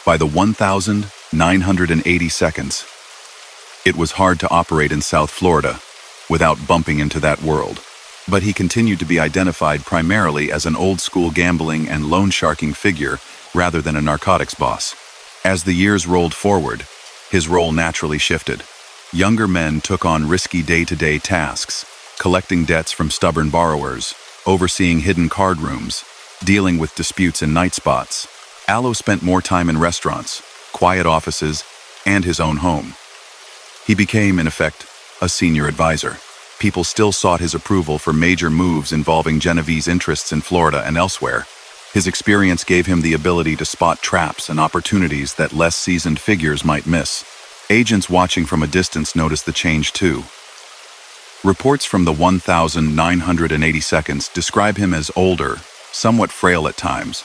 By the 1,980 seconds, it was hard to operate in South Florida without bumping into that world. But he continued to be identified primarily as an old-school gambling and loan-sharking figure rather than a narcotics boss. As the years rolled forward, his role naturally shifted. Younger men took on risky day-to-day tasks, collecting debts from stubborn borrowers, overseeing hidden card rooms, dealing with disputes in night spots. Alo spent more time in restaurants, quiet offices, and his own home. He became, in effect, a senior advisor. People still sought his approval for major moves involving Genevieve's interests in Florida and elsewhere. His experience gave him the ability to spot traps and opportunities that less seasoned figures might miss. Agents watching from a distance noticed the change too. Reports from the 1,980 seconds describe him as older, somewhat frail at times,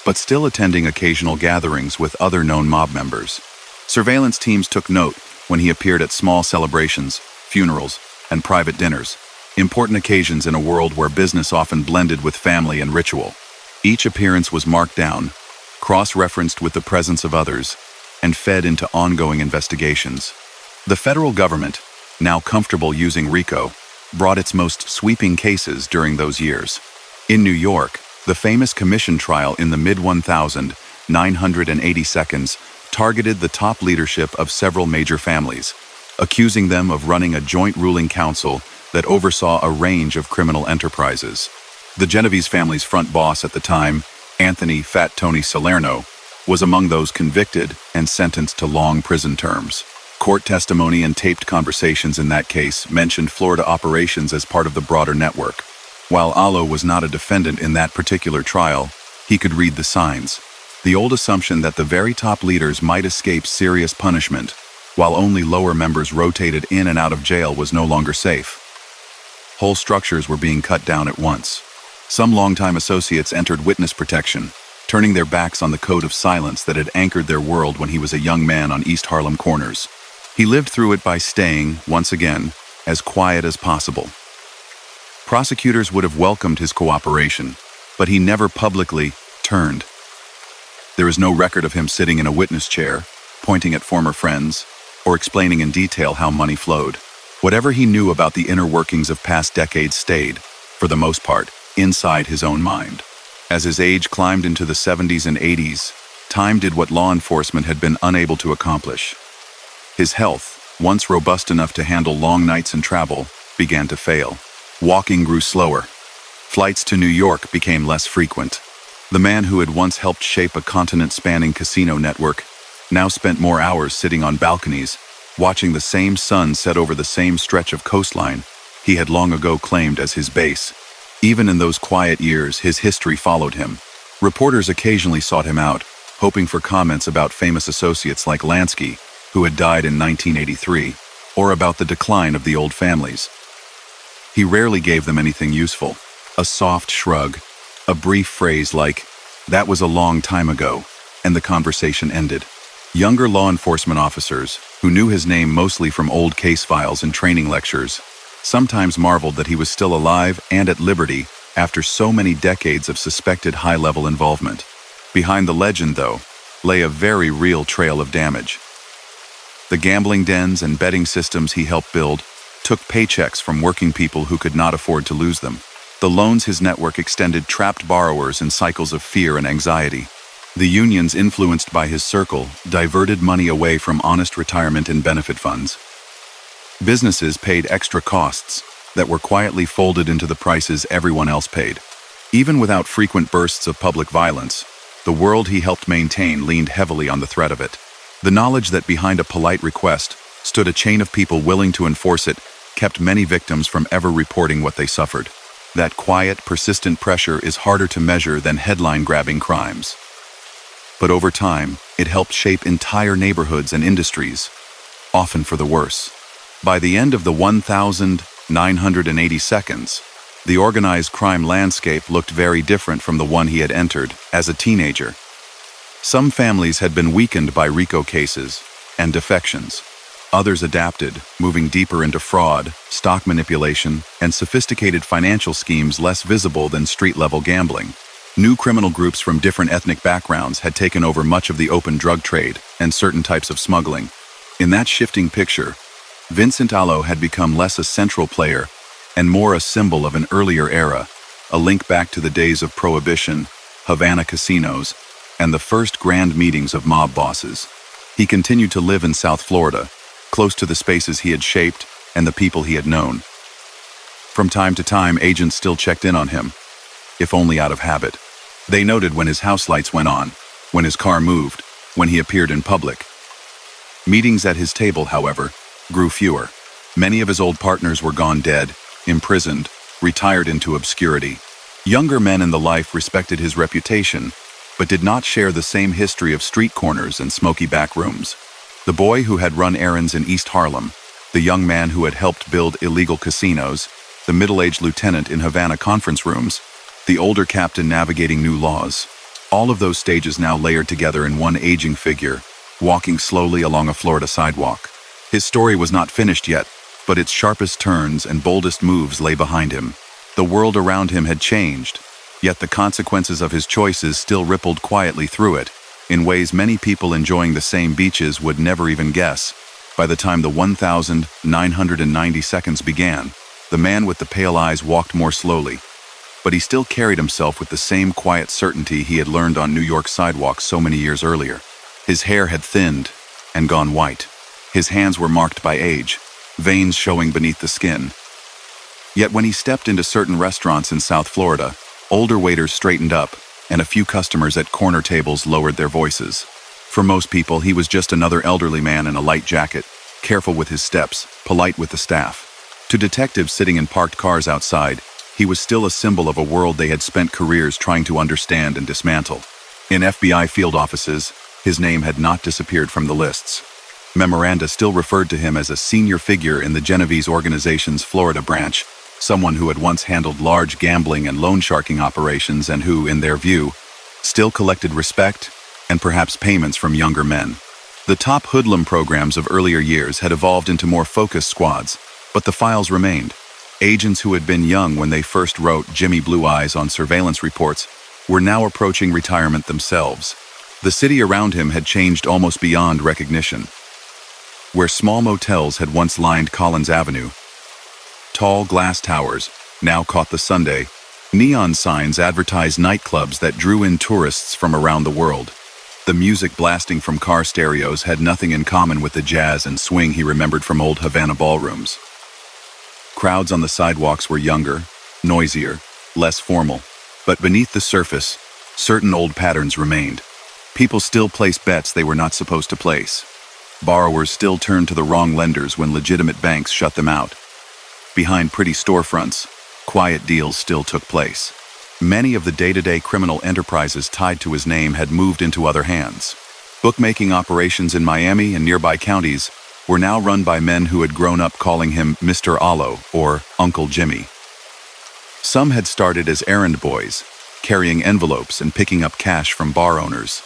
but still attending occasional gatherings with other known mob members. Surveillance teams took note when he appeared at small celebrations, funerals, and private dinners, important occasions in a world where business often blended with family and ritual. Each appearance was marked down, cross-referenced with the presence of others, and fed into ongoing investigations. The federal government, now comfortable using RICO, brought its most sweeping cases during those years. In New York, the famous commission trial in the mid-1,980 seconds targeted the top leadership of several major families, accusing them of running a joint ruling council that oversaw a range of criminal enterprises. The Genovese family's front boss at the time, Anthony "Fat Tony" Salerno, was among those convicted and sentenced to long prison terms. Court testimony and taped conversations in that case mentioned Florida operations as part of the broader network. While Alo was not a defendant in that particular trial, he could read the signs. The old assumption that the very top leaders might escape serious punishment, while only lower members rotated in and out of jail, was no longer safe. Whole structures were being cut down at once. Some longtime associates entered witness protection, turning their backs on the code of silence that had anchored their world when he was a young man on East Harlem corners. He lived through it by staying, once again, as quiet as possible. Prosecutors would have welcomed his cooperation, but he never publicly turned. There is no record of him sitting in a witness chair, pointing at former friends, or explaining in detail how money flowed. Whatever he knew about the inner workings of past decades stayed, for the most part, inside his own mind. As his age climbed into the 70s and 80s, time did what law enforcement had been unable to accomplish. His health, once robust enough to handle long nights and travel, began to fail. Walking grew slower. Flights to New York became less frequent. The man who had once helped shape a continent-spanning casino network now spent more hours sitting on balconies, watching the same sun set over the same stretch of coastline he had long ago claimed as his base. Even in those quiet years, his history followed him. Reporters occasionally sought him out, hoping for comments about famous associates like Lansky, who had died in 1983, or about the decline of the old families. He rarely gave them anything useful. A soft shrug, a brief phrase like, "That was a long time ago," and the conversation ended. Younger law enforcement officers, who knew his name mostly from old case files and training lectures, sometimes marveled that he was still alive and at liberty after so many decades of suspected high-level involvement. Behind the legend, though, lay a very real trail of damage. The gambling dens and betting systems he helped build took paychecks from working people who could not afford to lose them. The loans his network extended trapped borrowers in cycles of fear and anxiety. The unions influenced by his circle diverted money away from honest retirement and benefit funds. Businesses paid extra costs that were quietly folded into the prices everyone else paid. Even without frequent bursts of public violence, the world he helped maintain leaned heavily on the threat of it. The knowledge that behind a polite request stood a chain of people willing to enforce it kept many victims from ever reporting what they suffered. That quiet, persistent pressure is harder to measure than headline-grabbing crimes. But over time, it helped shape entire neighborhoods and industries. often for the worse. By the end of the 1,980 seconds, the organized crime landscape looked very different from the one he had entered as a teenager. Some families had been weakened by RICO cases and defections. Others adapted, moving deeper into fraud, stock manipulation, and sophisticated financial schemes less visible than street-level gambling. New criminal groups from different ethnic backgrounds had taken over much of the open drug trade and certain types of smuggling. In that shifting picture, Vincent Alo had become less a central player and more a symbol of an earlier era, a link back to the days of prohibition, Havana casinos, and the first grand meetings of mob bosses. He continued to live in South Florida, close to the spaces he had shaped and the people he had known. From time to time, agents still checked in on him, if only out of habit. They noted when his house lights went on, when his car moved, when he appeared in public. Meetings at his table, however, grew fewer. Many of his old partners were gone dead, imprisoned, retired into obscurity. Younger men in the life respected his reputation, but did not share the same history of street corners and smoky back rooms. The boy who had run errands in East Harlem, the young man who had helped build illegal casinos, the middle-aged lieutenant in Havana conference rooms, the older captain navigating new laws. All of those stages now layered together in one aging figure, walking slowly along a Florida sidewalk. His story was not finished yet, but its sharpest turns and boldest moves lay behind him. The world around him had changed, yet the consequences of his choices still rippled quietly through it, in ways many people enjoying the same beaches would never even guess. By the time the 1,990 seconds began, the man with the pale eyes walked more slowly, but he still carried himself with the same quiet certainty he had learned on New York sidewalks so many years earlier. His hair had thinned and gone white. His hands were marked by age, veins showing beneath the skin. Yet when he stepped into certain restaurants in South Florida, older waiters straightened up, and a few customers at corner tables lowered their voices. For most people, he was just another elderly man in a light jacket, careful with his steps, polite with the staff. To detectives sitting in parked cars outside, he was still a symbol of a world they had spent careers trying to understand and dismantle. In FBI field offices, his name had not disappeared from the lists. Memoranda still referred to him as a senior figure in the Genovese organization's Florida branch, someone who had once handled large gambling and loan sharking operations and who, in their view, still collected respect and perhaps payments from younger men. The top hoodlum programs of earlier years had evolved into more focused squads, but the files remained. Agents who had been young when they first wrote Jimmy Blue Eyes on surveillance reports were now approaching retirement themselves. The city around him had changed almost beyond recognition. Where small motels had once lined Collins Avenue, tall glass towers now caught the Sunday. Neon signs advertised nightclubs that drew in tourists from around the world. The music blasting from car stereos had nothing in common with the jazz and swing he remembered from old Havana ballrooms. Crowds on the sidewalks were younger, noisier, less formal, but beneath the surface, certain old patterns remained. People still placed bets they were not supposed to place. Borrowers still turned to the wrong lenders when legitimate banks shut them out. Behind pretty storefronts, quiet deals still took place. Many of the day-to-day criminal enterprises tied to his name had moved into other hands. Bookmaking operations in Miami and nearby counties were now run by men who had grown up calling him Mr. Alo or Uncle Jimmy. Some had started as errand boys, carrying envelopes and picking up cash from bar owners.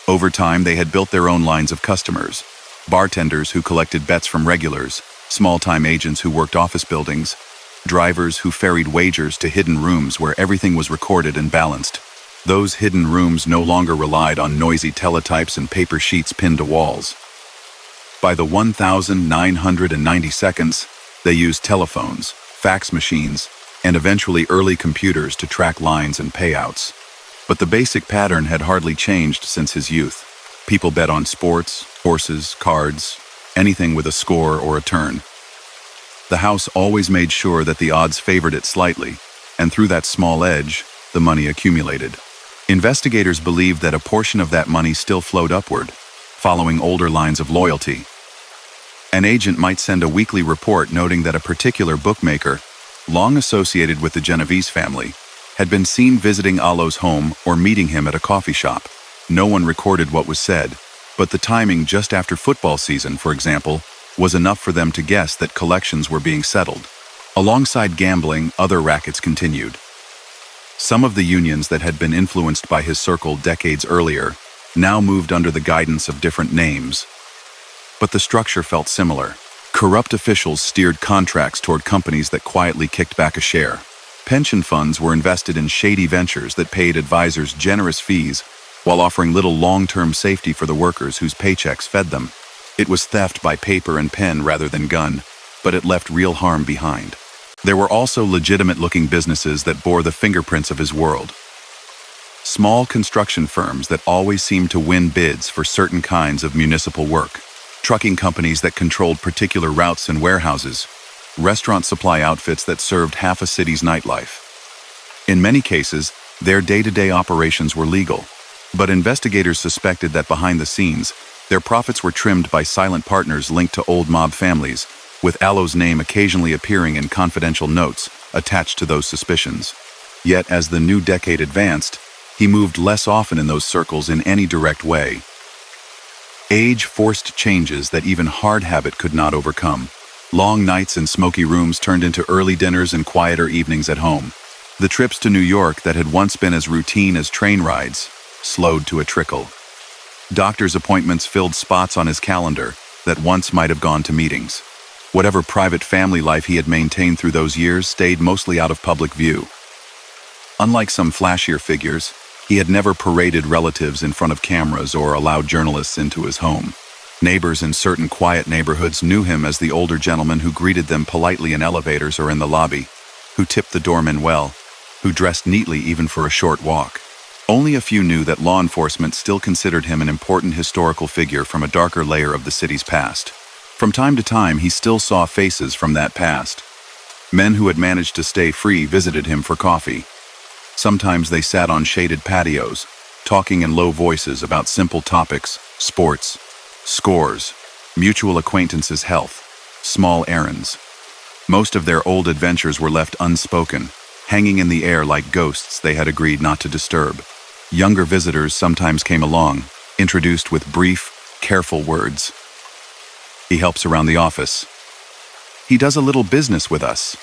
Over time, they had built their own lines of customers: bartenders who collected bets from regulars, small-time agents who worked office buildings, drivers who ferried wagers to hidden rooms where everything was recorded and balanced. Those hidden rooms no longer relied on noisy teletypes and paper sheets pinned to walls. By the 1,990 seconds, they used telephones, fax machines, and eventually early computers to track lines and payouts. But the basic pattern had hardly changed since his youth. People bet on sports, horses, cards, anything with a score or a turn. The house always made sure that the odds favored it slightly, and through that small edge, the money accumulated. Investigators believed that a portion of that money still flowed upward, following older lines of loyalty. An agent might send a weekly report noting that a particular bookmaker, long associated with the Genovese family, had been seen visiting Alo's home or meeting him at a coffee shop. No one recorded what was said, but the timing just after football season, for example, was enough for them to guess that collections were being settled. Alongside gambling, other rackets continued. Some of the unions that had been influenced by his circle decades earlier now moved under the guidance of different names. But the structure felt similar. Corrupt officials steered contracts toward companies that quietly kicked back a share. Pension funds were invested in shady ventures that paid advisors generous fees while offering little long-term safety for the workers whose paychecks fed them. It was theft by paper and pen rather than gun, but it left real harm behind. There were also legitimate-looking businesses that bore the fingerprints of his world. Small construction firms that always seemed to win bids for certain kinds of municipal work. Trucking companies that controlled particular routes and warehouses. Restaurant supply outfits that served half a city's nightlife. In many cases, their day-to-day operations were legal, but investigators suspected that behind the scenes, their profits were trimmed by silent partners linked to old mob families, with Alo's name occasionally appearing in confidential notes attached to those suspicions. Yet as the new decade advanced, he moved less often in those circles in any direct way. Age forced changes that even hard habit could not overcome. Long nights in smoky rooms turned into early dinners and quieter evenings at home. The trips to New York that had once been as routine as train rides slowed to a trickle. Doctor's appointments filled spots on his calendar that once might have gone to meetings. Whatever private family life he had maintained through those years stayed mostly out of public view. Unlike some flashier figures, he had never paraded relatives in front of cameras or allowed journalists into his home. Neighbors in certain quiet neighborhoods knew him as the older gentleman who greeted them politely in elevators or in the lobby, who tipped the doorman well, who dressed neatly even for a short walk. Only a few knew that law enforcement still considered him an important historical figure from a darker layer of the city's past. From time to time, he still saw faces from that past. Men who had managed to stay free visited him for coffee. Sometimes they sat on shaded patios, talking in low voices about simple topics, sports, scores, mutual acquaintances' health, small errands. Most of their old adventures were left unspoken, hanging in the air like ghosts they had agreed not to disturb. Younger visitors sometimes came along, introduced with brief, careful words. He helps around the office. He does a little business with us.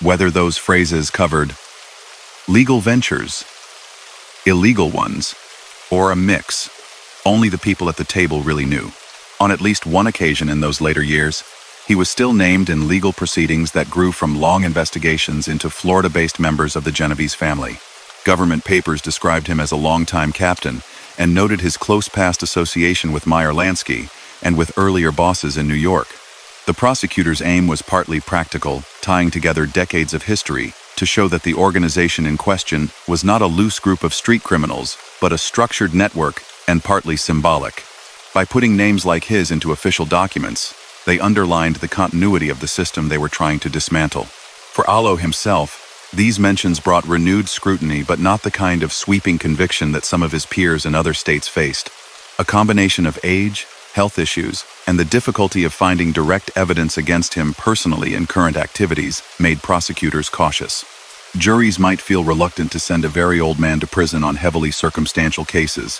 Whether those phrases covered legal ventures, illegal ones, or a mix, only the people at the table really knew. On at least one occasion in those later years, he was still named in legal proceedings that grew from long investigations into Florida-based members of the Genovese family. Government papers described him as a longtime captain and noted his close past association with Meyer Lansky and with earlier bosses in New York. The prosecutor's aim was partly practical, tying together decades of history to show that the organization in question was not a loose group of street criminals, but a structured network and partly symbolic. By putting names like his into official documents, they underlined the continuity of the system they were trying to dismantle. For Alo himself, these mentions brought renewed scrutiny, but not the kind of sweeping conviction that some of his peers in other states faced. A combination of age, health issues, and the difficulty of finding direct evidence against him personally in current activities made prosecutors cautious. Juries might feel reluctant to send a very old man to prison on heavily circumstantial cases,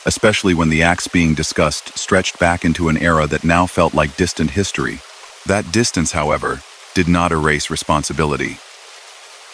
especially when the acts being discussed stretched back into an era that now felt like distant history. That distance, however, did not erase responsibility.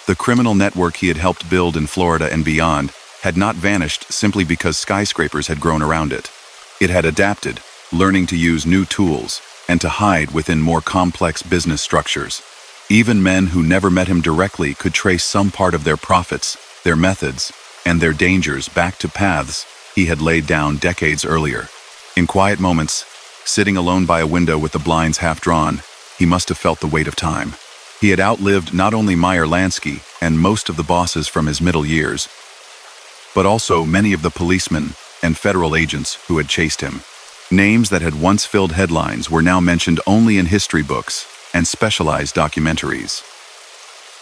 The criminal network he had helped build in Florida and beyond had not vanished simply because skyscrapers had grown around it. It had adapted, learning to use new tools and to hide within more complex business structures. Even men who never met him directly could trace some part of their profits, their methods, and their dangers back to paths he had laid down decades earlier. In quiet moments, sitting alone by a window with the blinds half drawn, he must have felt the weight of time. He had outlived not only Meyer Lansky and most of the bosses from his middle years, but also many of the policemen and federal agents who had chased him. Names that had once filled headlines were now mentioned only in history books and specialized documentaries.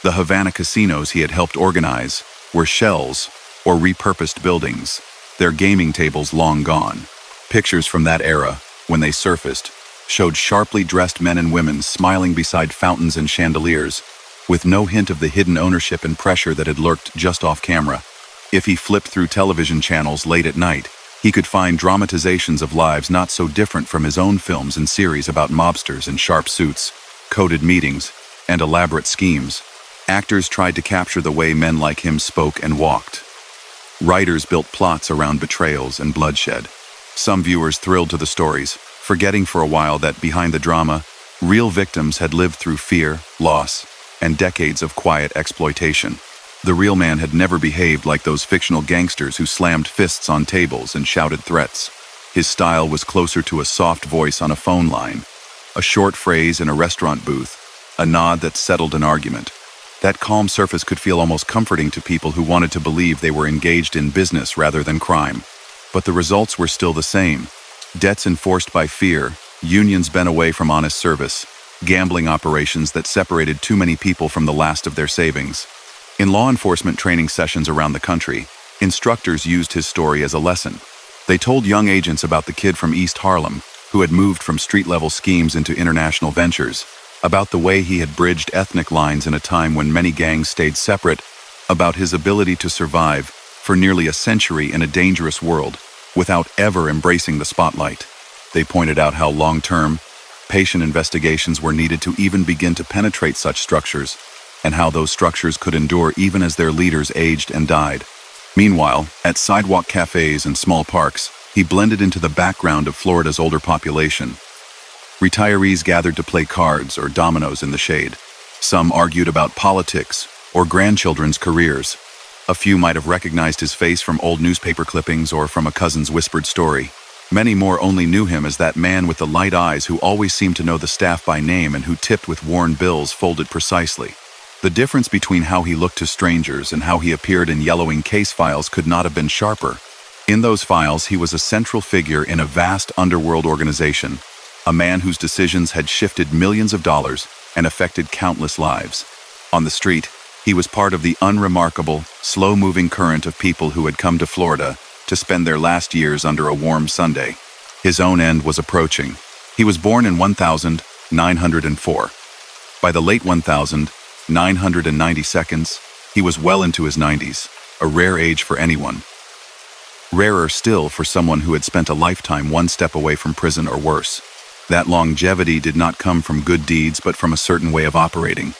The Havana casinos he had helped organize were shells or repurposed buildings, their gaming tables long gone. Pictures from that era, when they surfaced, showed sharply dressed men and women smiling beside fountains and chandeliers, with no hint of the hidden ownership and pressure that had lurked just off camera. If he flipped through television channels late at night, He could find dramatizations of lives not so different from his own films and series about mobsters in sharp suits, coded meetings, and elaborate schemes. Actors tried to capture the way men like him spoke and walked. Writers built plots around betrayals and bloodshed. Some viewers thrilled to the stories, forgetting for a while that behind the drama, real victims had lived through fear, loss, and decades of quiet exploitation. The real man had never behaved like those fictional gangsters who slammed fists on tables and shouted threats. His style was closer to a soft voice on a phone line, a short phrase in a restaurant booth, a nod that settled an argument. That calm surface could feel almost comforting to people who wanted to believe they were engaged in business rather than crime. But the results were still the same. Debts enforced by fear, unions bent away from honest service, gambling operations that separated too many people from the last of their savings. In law enforcement training sessions around the country, instructors used his story as a lesson. They told young agents about the kid from East Harlem, who had moved from street-level schemes into international ventures, about the way he had bridged ethnic lines in a time when many gangs stayed separate, about his ability to survive for nearly a century in a dangerous world without ever embracing the spotlight. They pointed out how long-term, patient investigations were needed to even begin to penetrate such structures, and how those structures could endure even as their leaders aged and died. Meanwhile, at sidewalk cafes and small parks, he blended into the background of Florida's older population. Retirees gathered to play cards or dominoes in the shade. Some argued about politics or grandchildren's careers. A few might have recognized his face from old newspaper clippings or from a cousin's whispered story. Many more only knew him as that man with the light eyes who always seemed to know the staff by name and who tipped with worn bills folded precisely. The difference between how he looked to strangers and how he appeared in yellowing case files could not have been sharper. In those files, he was a central figure in a vast underworld organization, a man whose decisions had shifted millions of dollars and affected countless lives. On the street, he was part of the unremarkable, slow-moving current of people who had come to Florida to spend their last years under a warm Sunday. His own end was approaching. He was born in 1904. By the late 1992, he was well into his 90s, a rare age for anyone. Rarer still for someone who had spent a lifetime one step away from prison or worse. That longevity did not come from good deeds but from a certain way of operating.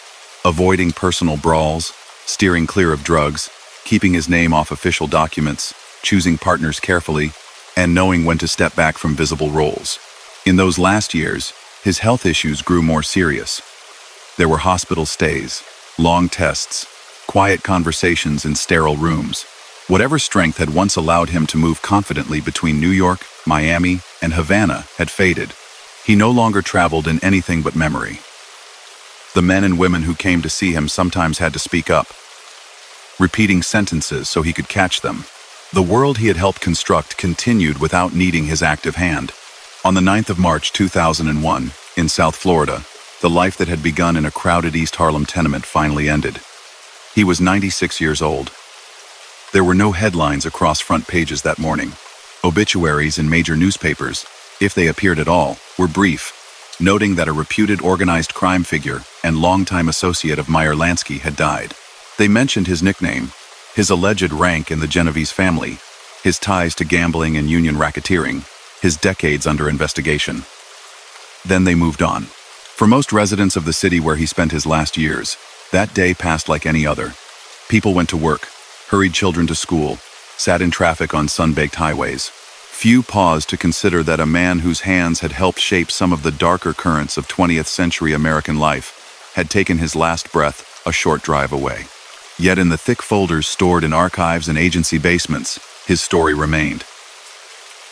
Avoiding personal brawls, steering clear of drugs, keeping his name off official documents, choosing partners carefully, and knowing when to step back from visible roles. In those last years, his health issues grew more serious. There were hospital stays, long tests, quiet conversations in sterile rooms. Whatever strength had once allowed him to move confidently between New York, Miami, and Havana had faded. He no longer traveled in anything but memory. The men and women who came to see him sometimes had to speak up, repeating sentences so he could catch them. The world he had helped construct continued without needing his active hand. On the 9th of March 2001, in South Florida, the life that had begun in a crowded East Harlem tenement finally ended. He was 96 years old. There were no headlines across front pages that morning. Obituaries in major newspapers, if they appeared at all, were brief, noting that a reputed organized crime figure and longtime associate of Meyer Lansky had died. They mentioned his nickname, his alleged rank in the Genovese family, his ties to gambling and union racketeering, his decades under investigation. Then they moved on. For most residents of the city where he spent his last years, that day passed like any other. People went to work, hurried children to school, sat in traffic on sun-baked highways. Few paused to consider that a man whose hands had helped shape some of the darker currents of 20th century American life had taken his last breath a short drive away. Yet in the thick folders stored in archives and agency basements, his story remained.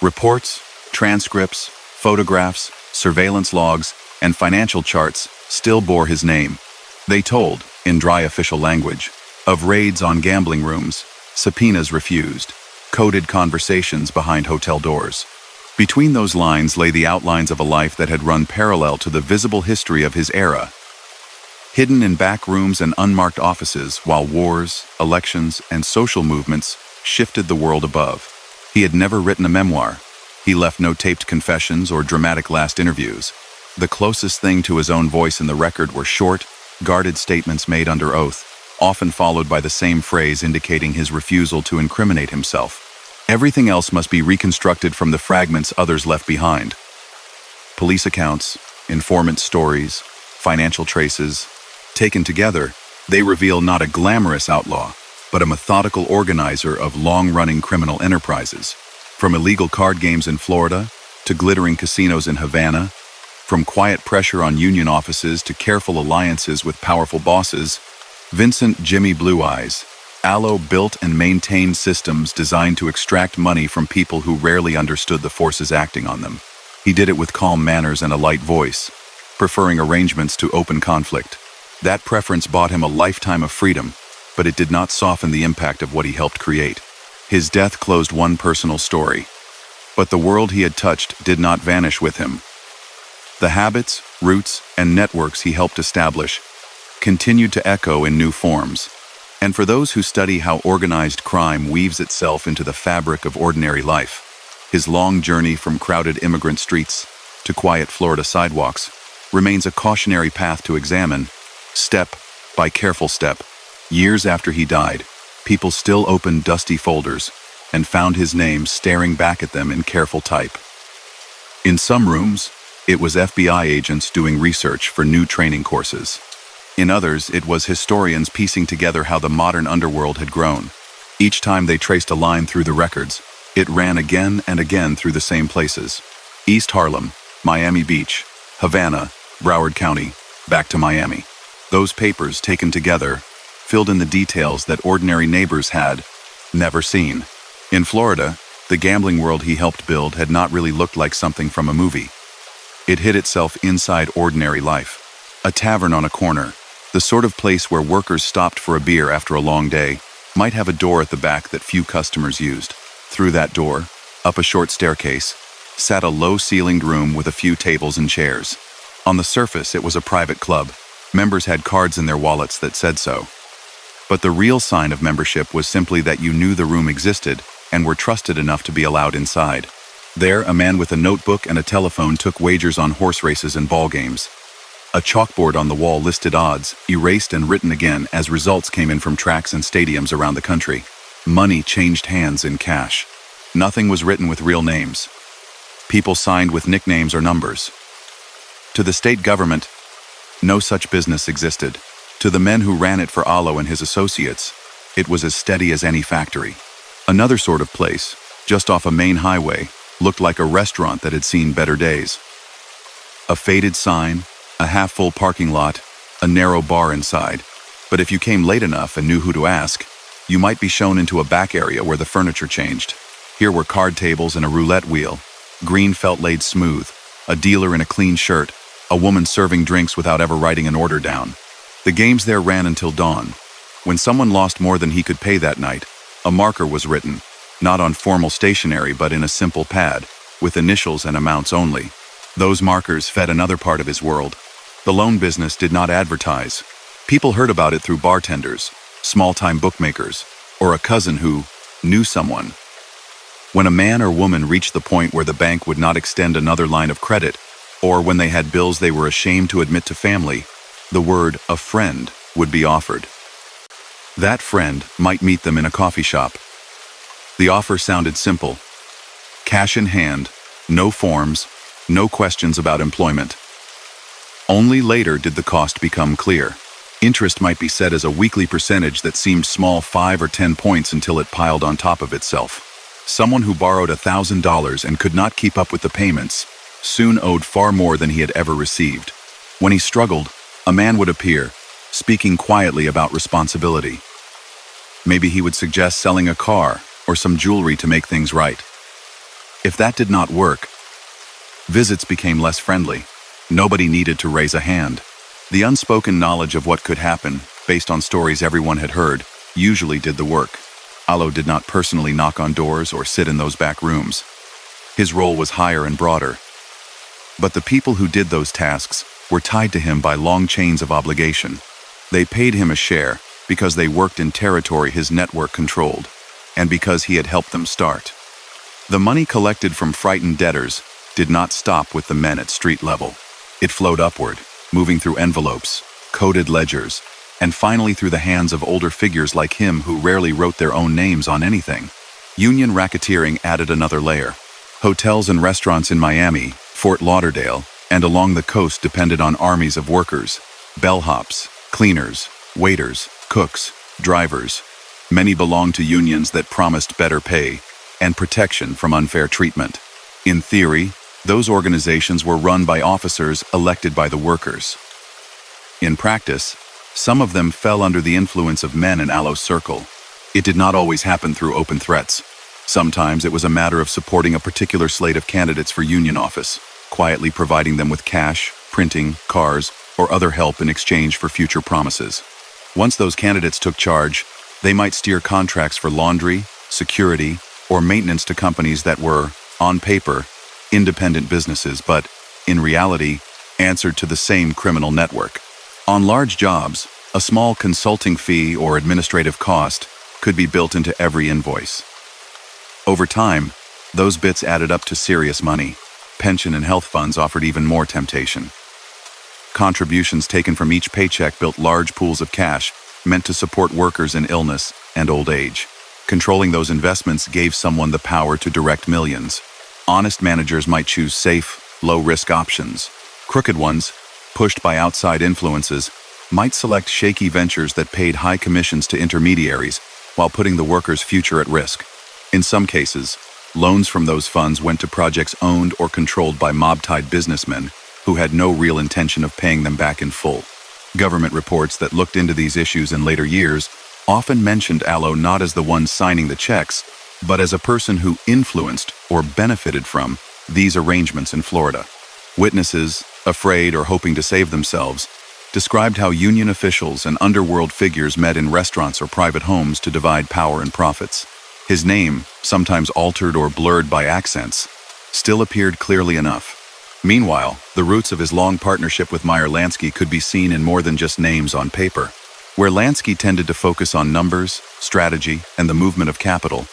Reports, transcripts, photographs, surveillance logs, and financial charts still bore his name. They told, in dry official language, of raids on gambling rooms, subpoenas refused, coded conversations behind hotel doors. Between those lines lay the outlines of a life that had run parallel to the visible history of his era, hidden in back rooms and unmarked offices while wars, elections, and social movements shifted the world above. He had never written a memoir. He left no taped confessions or dramatic last interviews. The closest thing to his own voice in the record were short, guarded statements made under oath, often followed by the same phrase indicating his refusal to incriminate himself. Everything else must be reconstructed from the fragments others left behind. Police accounts, informant stories, financial traces. Taken together, they reveal not a glamorous outlaw, but a methodical organizer of long-running criminal enterprises. From illegal card games in Florida to glittering casinos in Havana, from quiet pressure on union offices to careful alliances with powerful bosses, Vincent "Jimmy Blue Eyes" Alo built and maintained systems designed to extract money from people who rarely understood the forces acting on them. He did it with calm manners and a light voice, preferring arrangements to open conflict. That preference bought him a lifetime of freedom, but it did not soften the impact of what he helped create. His death closed one personal story, but the world he had touched did not vanish with him. The habits, roots, and networks he helped establish continued to echo in new forms. And for those who study how organized crime weaves itself into the fabric of ordinary life, his long journey from crowded immigrant streets to quiet Florida sidewalks remains a cautionary path to examine, step by careful step. Years after he died, people still opened dusty folders and found his name staring back at them in careful type. In some rooms, it was FBI agents doing research for new training courses. In others, it was historians piecing together how the modern underworld had grown. Each time they traced a line through the records, it ran again and again through the same places. East Harlem, Miami Beach, Havana, Broward County, back to Miami. Those papers, taken together, filled in the details that ordinary neighbors had never seen. In Florida, the gambling world he helped build had not really looked like something from a movie. It hid itself inside ordinary life. A tavern on a corner, the sort of place where workers stopped for a beer after a long day, might have a door at the back that few customers used. Through that door, up a short staircase, sat a low-ceilinged room with a few tables and chairs. On the surface, it was a private club. Members had cards in their wallets that said so. But the real sign of membership was simply that you knew the room existed and were trusted enough to be allowed inside. There, a man with a notebook and a telephone took wagers on horse races and ball games. A chalkboard on the wall listed odds, erased and written again as results came in from tracks and stadiums around the country. Money changed hands in cash. Nothing was written with real names. People signed with nicknames or numbers. To the state government, no such business existed. To the men who ran it for Alo and his associates, it was as steady as any factory. Another sort of place, just off a main highway, looked like a restaurant that had seen better days. A faded sign, a half-full parking lot, a narrow bar inside. But if you came late enough and knew who to ask, you might be shown into a back area where the furniture changed. Here were card tables and a roulette wheel, green felt laid smooth, a dealer in a clean shirt, a woman serving drinks without ever writing an order down. The games there ran until dawn. When someone lost more than he could pay that night, a marker was written, not on formal stationery but in a simple pad, with initials and amounts only. Those markers fed another part of his world. The loan business did not advertise. People heard about it through bartenders, small-time bookmakers, or a cousin who knew someone. When a man or woman reached the point where the bank would not extend another line of credit, or when they had bills they were ashamed to admit to family, the word "a friend" would be offered. That friend might meet them in a coffee shop. The offer sounded simple. Cash in hand, no forms, no questions about employment. Only later did the cost become clear. Interest might be set as a weekly percentage that seemed small 5 or 10 points until it piled on top of itself. Someone who borrowed $1,000 and could not keep up with the payments soon owed far more than he had ever received. When he struggled, a man would appear, speaking quietly about responsibility. Maybe he would suggest selling a car or some jewelry to make things right. If that did not work, visits became less friendly. Nobody needed to raise a hand. The unspoken knowledge of what could happen, based on stories everyone had heard, usually did the work. Alo did not personally knock on doors or sit in those back rooms. His role was higher and broader. But the people who did those tasks were tied to him by long chains of obligation. They paid him a share because they worked in territory his network controlled, and because he had helped them start. The money collected from frightened debtors did not stop with the men at street level. It flowed upward, moving through envelopes, coded ledgers, and finally through the hands of older figures like him who rarely wrote their own names on anything. Union racketeering added another layer. Hotels and restaurants in Miami, Fort Lauderdale, and along the coast depended on armies of workers, bellhops, cleaners, waiters, cooks, drivers. Many belonged to unions that promised better pay and protection from unfair treatment. In theory, those organizations were run by officers elected by the workers. In practice, some of them fell under the influence of men in Alo's circle. It did not always happen through open threats. Sometimes it was a matter of supporting a particular slate of candidates for union office, quietly providing them with cash, printing, cars, or other help in exchange for future promises. Once those candidates took charge, they might steer contracts for laundry, security, or maintenance to companies that were, on paper, independent businesses, but, in reality, answered to the same criminal network. On large jobs, a small consulting fee or administrative cost could be built into every invoice. Over time, those bits added up to serious money. Pension and health funds offered even more temptation. Contributions taken from each paycheck built large pools of cash meant to support workers in illness and old age. Controlling those investments gave someone the power to direct millions. Honest managers might choose safe, low-risk options. Crooked ones, pushed by outside influences, might select shaky ventures that paid high commissions to intermediaries while putting the workers' future at risk. In some cases, loans from those funds went to projects owned or controlled by mob-tied businessmen who had no real intention of paying them back in full. Government reports that looked into these issues in later years often mentioned Alo not as the one signing the checks, but as a person who influenced or benefited from these arrangements in Florida. Witnesses, afraid or hoping to save themselves, described how union officials and underworld figures met in restaurants or private homes to divide power and profits. His name, sometimes altered or blurred by accents, still appeared clearly enough. Meanwhile, the roots of his long partnership with Meyer Lansky could be seen in more than just names on paper. Where Lansky tended to focus on numbers, strategy, and the movement of capital,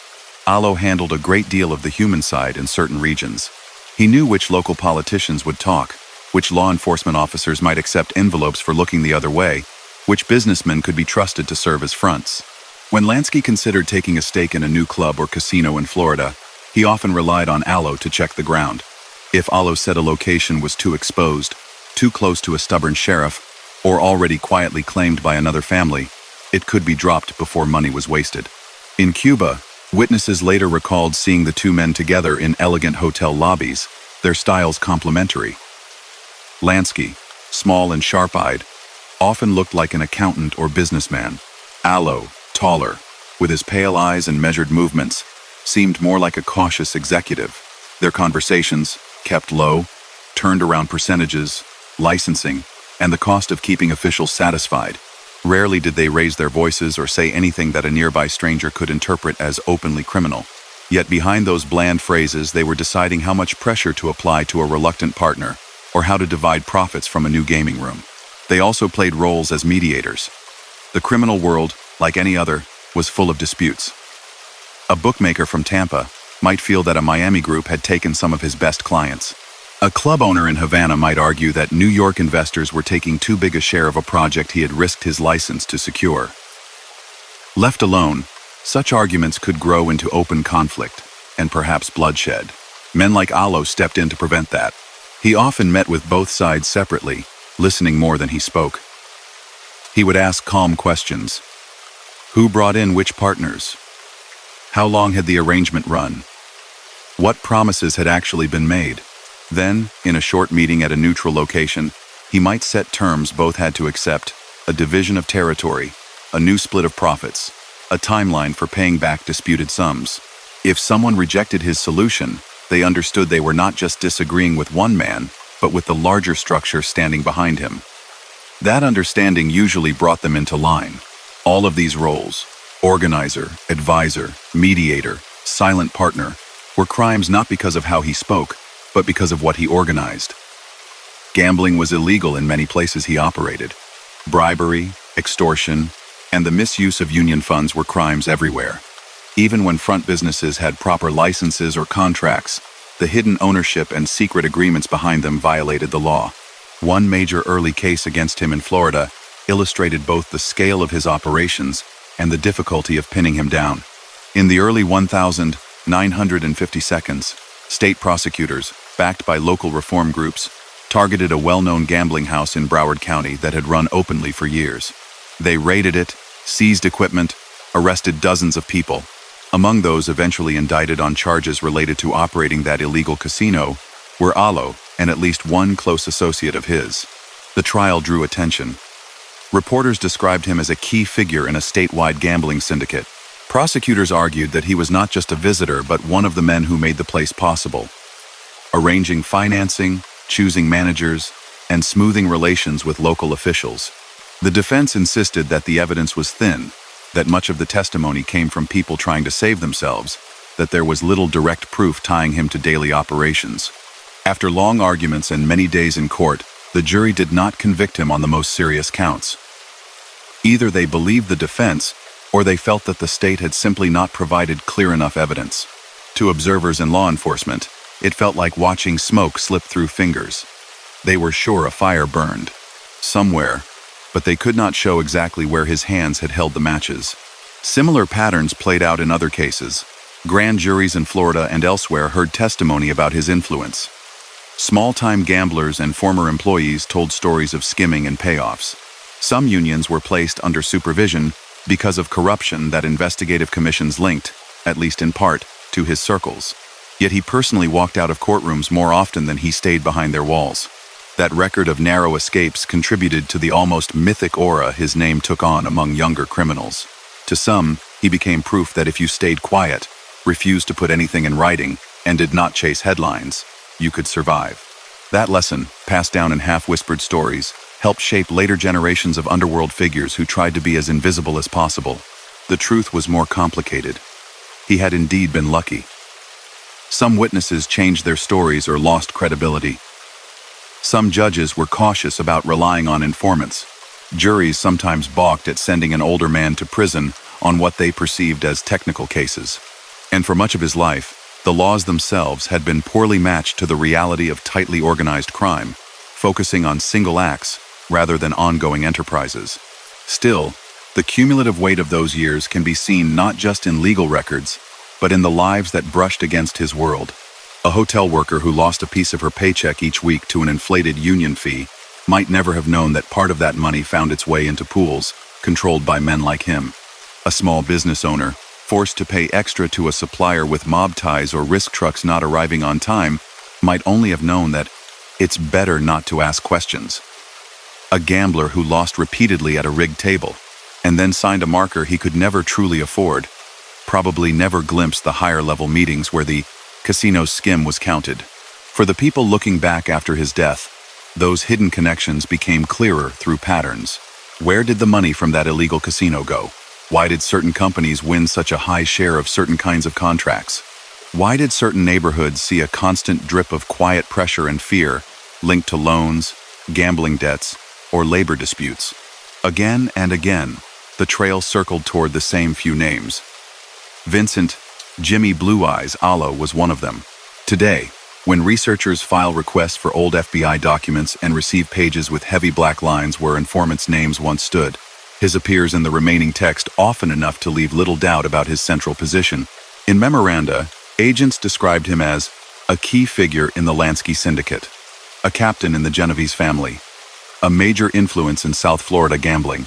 Alo handled a great deal of the human side in certain regions. He knew which local politicians would talk, which law enforcement officers might accept envelopes for looking the other way, which businessmen could be trusted to serve as fronts. When Lansky considered taking a stake in a new club or casino in Florida, he often relied on Alo to check the ground. If Alo said a location was too exposed, too close to a stubborn sheriff, or already quietly claimed by another family, it could be dropped before money was wasted. In Cuba, witnesses later recalled seeing the two men together in elegant hotel lobbies, their styles complementary. Lansky, small and sharp-eyed, often looked like an accountant or businessman. Alo, taller, with his pale eyes and measured movements, seemed more like a cautious executive. Their conversations, kept low, turned around percentages, licensing, and the cost of keeping officials satisfied. Rarely did they raise their voices or say anything that a nearby stranger could interpret as openly criminal. Yet behind those bland phrases, they were deciding how much pressure to apply to a reluctant partner, or how to divide profits from a new gaming room. They also played roles as mediators. The criminal world, like any other, was full of disputes. A bookmaker from Tampa might feel that a Miami group had taken some of his best clients. A club owner in Havana might argue that New York investors were taking too big a share of a project he had risked his license to secure. Left alone, such arguments could grow into open conflict, and perhaps bloodshed. Men like Alo stepped in to prevent that. He often met with both sides separately, listening more than he spoke. He would ask calm questions. Who brought in which partners? How long had the arrangement run? What promises had actually been made? Then, in a short meeting at a neutral location, he might set terms both had to accept: a division of territory, a new split of profits, a timeline for paying back disputed sums. If someone rejected his solution, they understood they were not just disagreeing with one man, but with the larger structure standing behind him. That understanding usually brought them into line. All of these roles, organizer, advisor, mediator, silent partner, were crimes not because of how he spoke, but because of what he organized. Gambling was illegal in many places he operated. Bribery, extortion, and the misuse of union funds were crimes everywhere. Even when front businesses had proper licenses or contracts, the hidden ownership and secret agreements behind them violated the law. One major early case against him in Florida illustrated both the scale of his operations and the difficulty of pinning him down. In the early 1950s, state prosecutors, backed by local reform groups, targeted a well-known gambling house in Broward County that had run openly for years. They raided it, seized equipment, arrested dozens of people. Among those eventually indicted on charges related to operating that illegal casino were Alo and at least one close associate of his. The trial drew attention. Reporters described him as a key figure in a statewide gambling syndicate. Prosecutors argued that he was not just a visitor but one of the men who made the place possible, arranging financing, choosing managers, and smoothing relations with local officials. The defense insisted that the evidence was thin, that much of the testimony came from people trying to save themselves, that there was little direct proof tying him to daily operations. After long arguments and many days in court, the jury did not convict him on the most serious counts. Either they believed the defense, or they felt that the state had simply not provided clear enough evidence. To observers and law enforcement, it felt like watching smoke slip through fingers. They were sure a fire burned somewhere, but they could not show exactly where his hands had held the matches. Similar patterns played out in other cases. Grand juries in Florida and elsewhere heard testimony about his influence. Small-time gamblers and former employees told stories of skimming and payoffs. Some unions were placed under supervision because of corruption that investigative commissions linked, at least in part, to his circles. Yet he personally walked out of courtrooms more often than he stayed behind their walls. That record of narrow escapes contributed to the almost mythic aura his name took on among younger criminals. To some, he became proof that if you stayed quiet, refused to put anything in writing, and did not chase headlines, you could survive. That lesson, passed down in half-whispered stories, helped shape later generations of underworld figures who tried to be as invisible as possible. The truth was more complicated. He had indeed been lucky. Some witnesses changed their stories or lost credibility. Some judges were cautious about relying on informants. Juries sometimes balked at sending an older man to prison on what they perceived as technical cases. And for much of his life, the laws themselves had been poorly matched to the reality of tightly organized crime, focusing on single acts rather than ongoing enterprises. Still, the cumulative weight of those years can be seen not just in legal records, but in the lives that brushed against his world. A hotel worker who lost a piece of her paycheck each week to an inflated union fee might never have known that part of that money found its way into pools controlled by men like him. A small business owner, forced to pay extra to a supplier with mob ties or risk trucks not arriving on time, might only have known that it's better not to ask questions. A gambler who lost repeatedly at a rigged table, and then signed a marker he could never truly afford, probably never glimpsed the higher-level meetings where the casino's skim was counted. For the people looking back after his death, those hidden connections became clearer through patterns. Where did the money from that illegal casino go? Why did certain companies win such a high share of certain kinds of contracts? Why did certain neighborhoods see a constant drip of quiet pressure and fear linked to loans, gambling debts, or labor disputes? Again and again, the trail circled toward the same few names. Vincent "Jimmy Blue Eyes" Alo was one of them. Today, when researchers file requests for old FBI documents and receive pages with heavy black lines where informants' names once stood, his appears in the remaining text often enough to leave little doubt about his central position. In memoranda, agents described him as a key figure in the Lansky syndicate, a captain in the Genovese family, a major influence in South Florida gambling,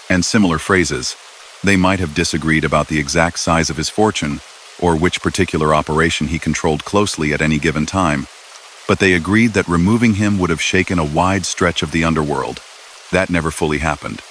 and similar phrases. They might have disagreed about the exact size of his fortune or which particular operation he controlled closely at any given time, but they agreed that removing him would have shaken a wide stretch of the underworld. That never fully happened.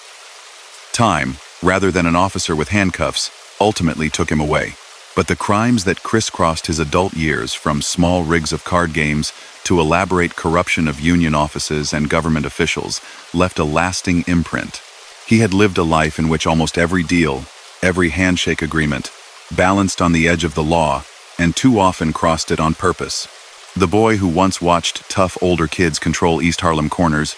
Time, rather than an officer with handcuffs, ultimately took him away. But the crimes that crisscrossed his adult years, from small rigs of card games to elaborate corruption of union offices and government officials, left a lasting imprint. He had lived a life in which almost every deal, every handshake agreement, balanced on the edge of the law, and too often crossed it on purpose. The boy who once watched tough older kids control East Harlem corners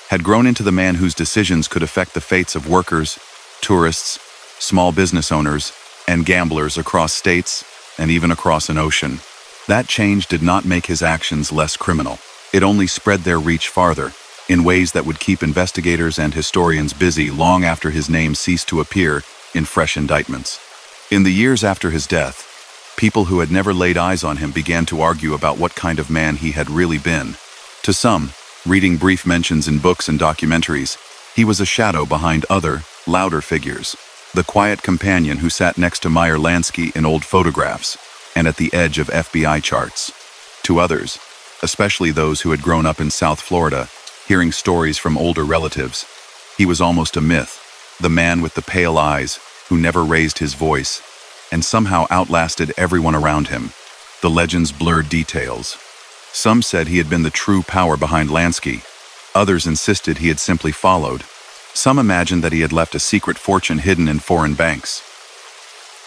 had grown into the man whose decisions could affect the fates of workers, tourists, small business owners, and gamblers across states and even across an ocean. That change did not make his actions less criminal. It only spread their reach farther, in ways that would keep investigators and historians busy long after his name ceased to appear in fresh indictments. In the years after his death, people who had never laid eyes on him began to argue about what kind of man he had really been. To some, reading brief mentions in books and documentaries, he was a shadow behind other, louder figures. The quiet companion who sat next to Meyer Lansky in old photographs and at the edge of FBI charts. To others, especially those who had grown up in South Florida, hearing stories from older relatives, he was almost a myth, the man with the pale eyes who never raised his voice and somehow outlasted everyone around him. The legends blurred details. Some said he had been the true power behind Lansky. Others insisted he had simply followed. Some imagined that he had left a secret fortune hidden in foreign banks.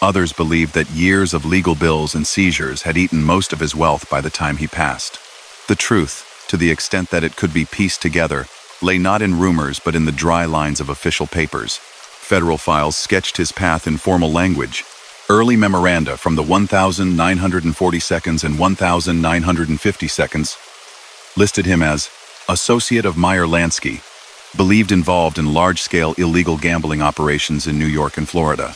Others believed that years of legal bills and seizures had eaten most of his wealth by the time he passed. The truth, to the extent that it could be pieced together, lay not in rumors but in the dry lines of official papers. Federal files sketched his path in formal language. Early memoranda from the 1,940 seconds and 1,950 seconds listed him as associate of Meyer Lansky, believed involved in large-scale illegal gambling operations in New York and Florida.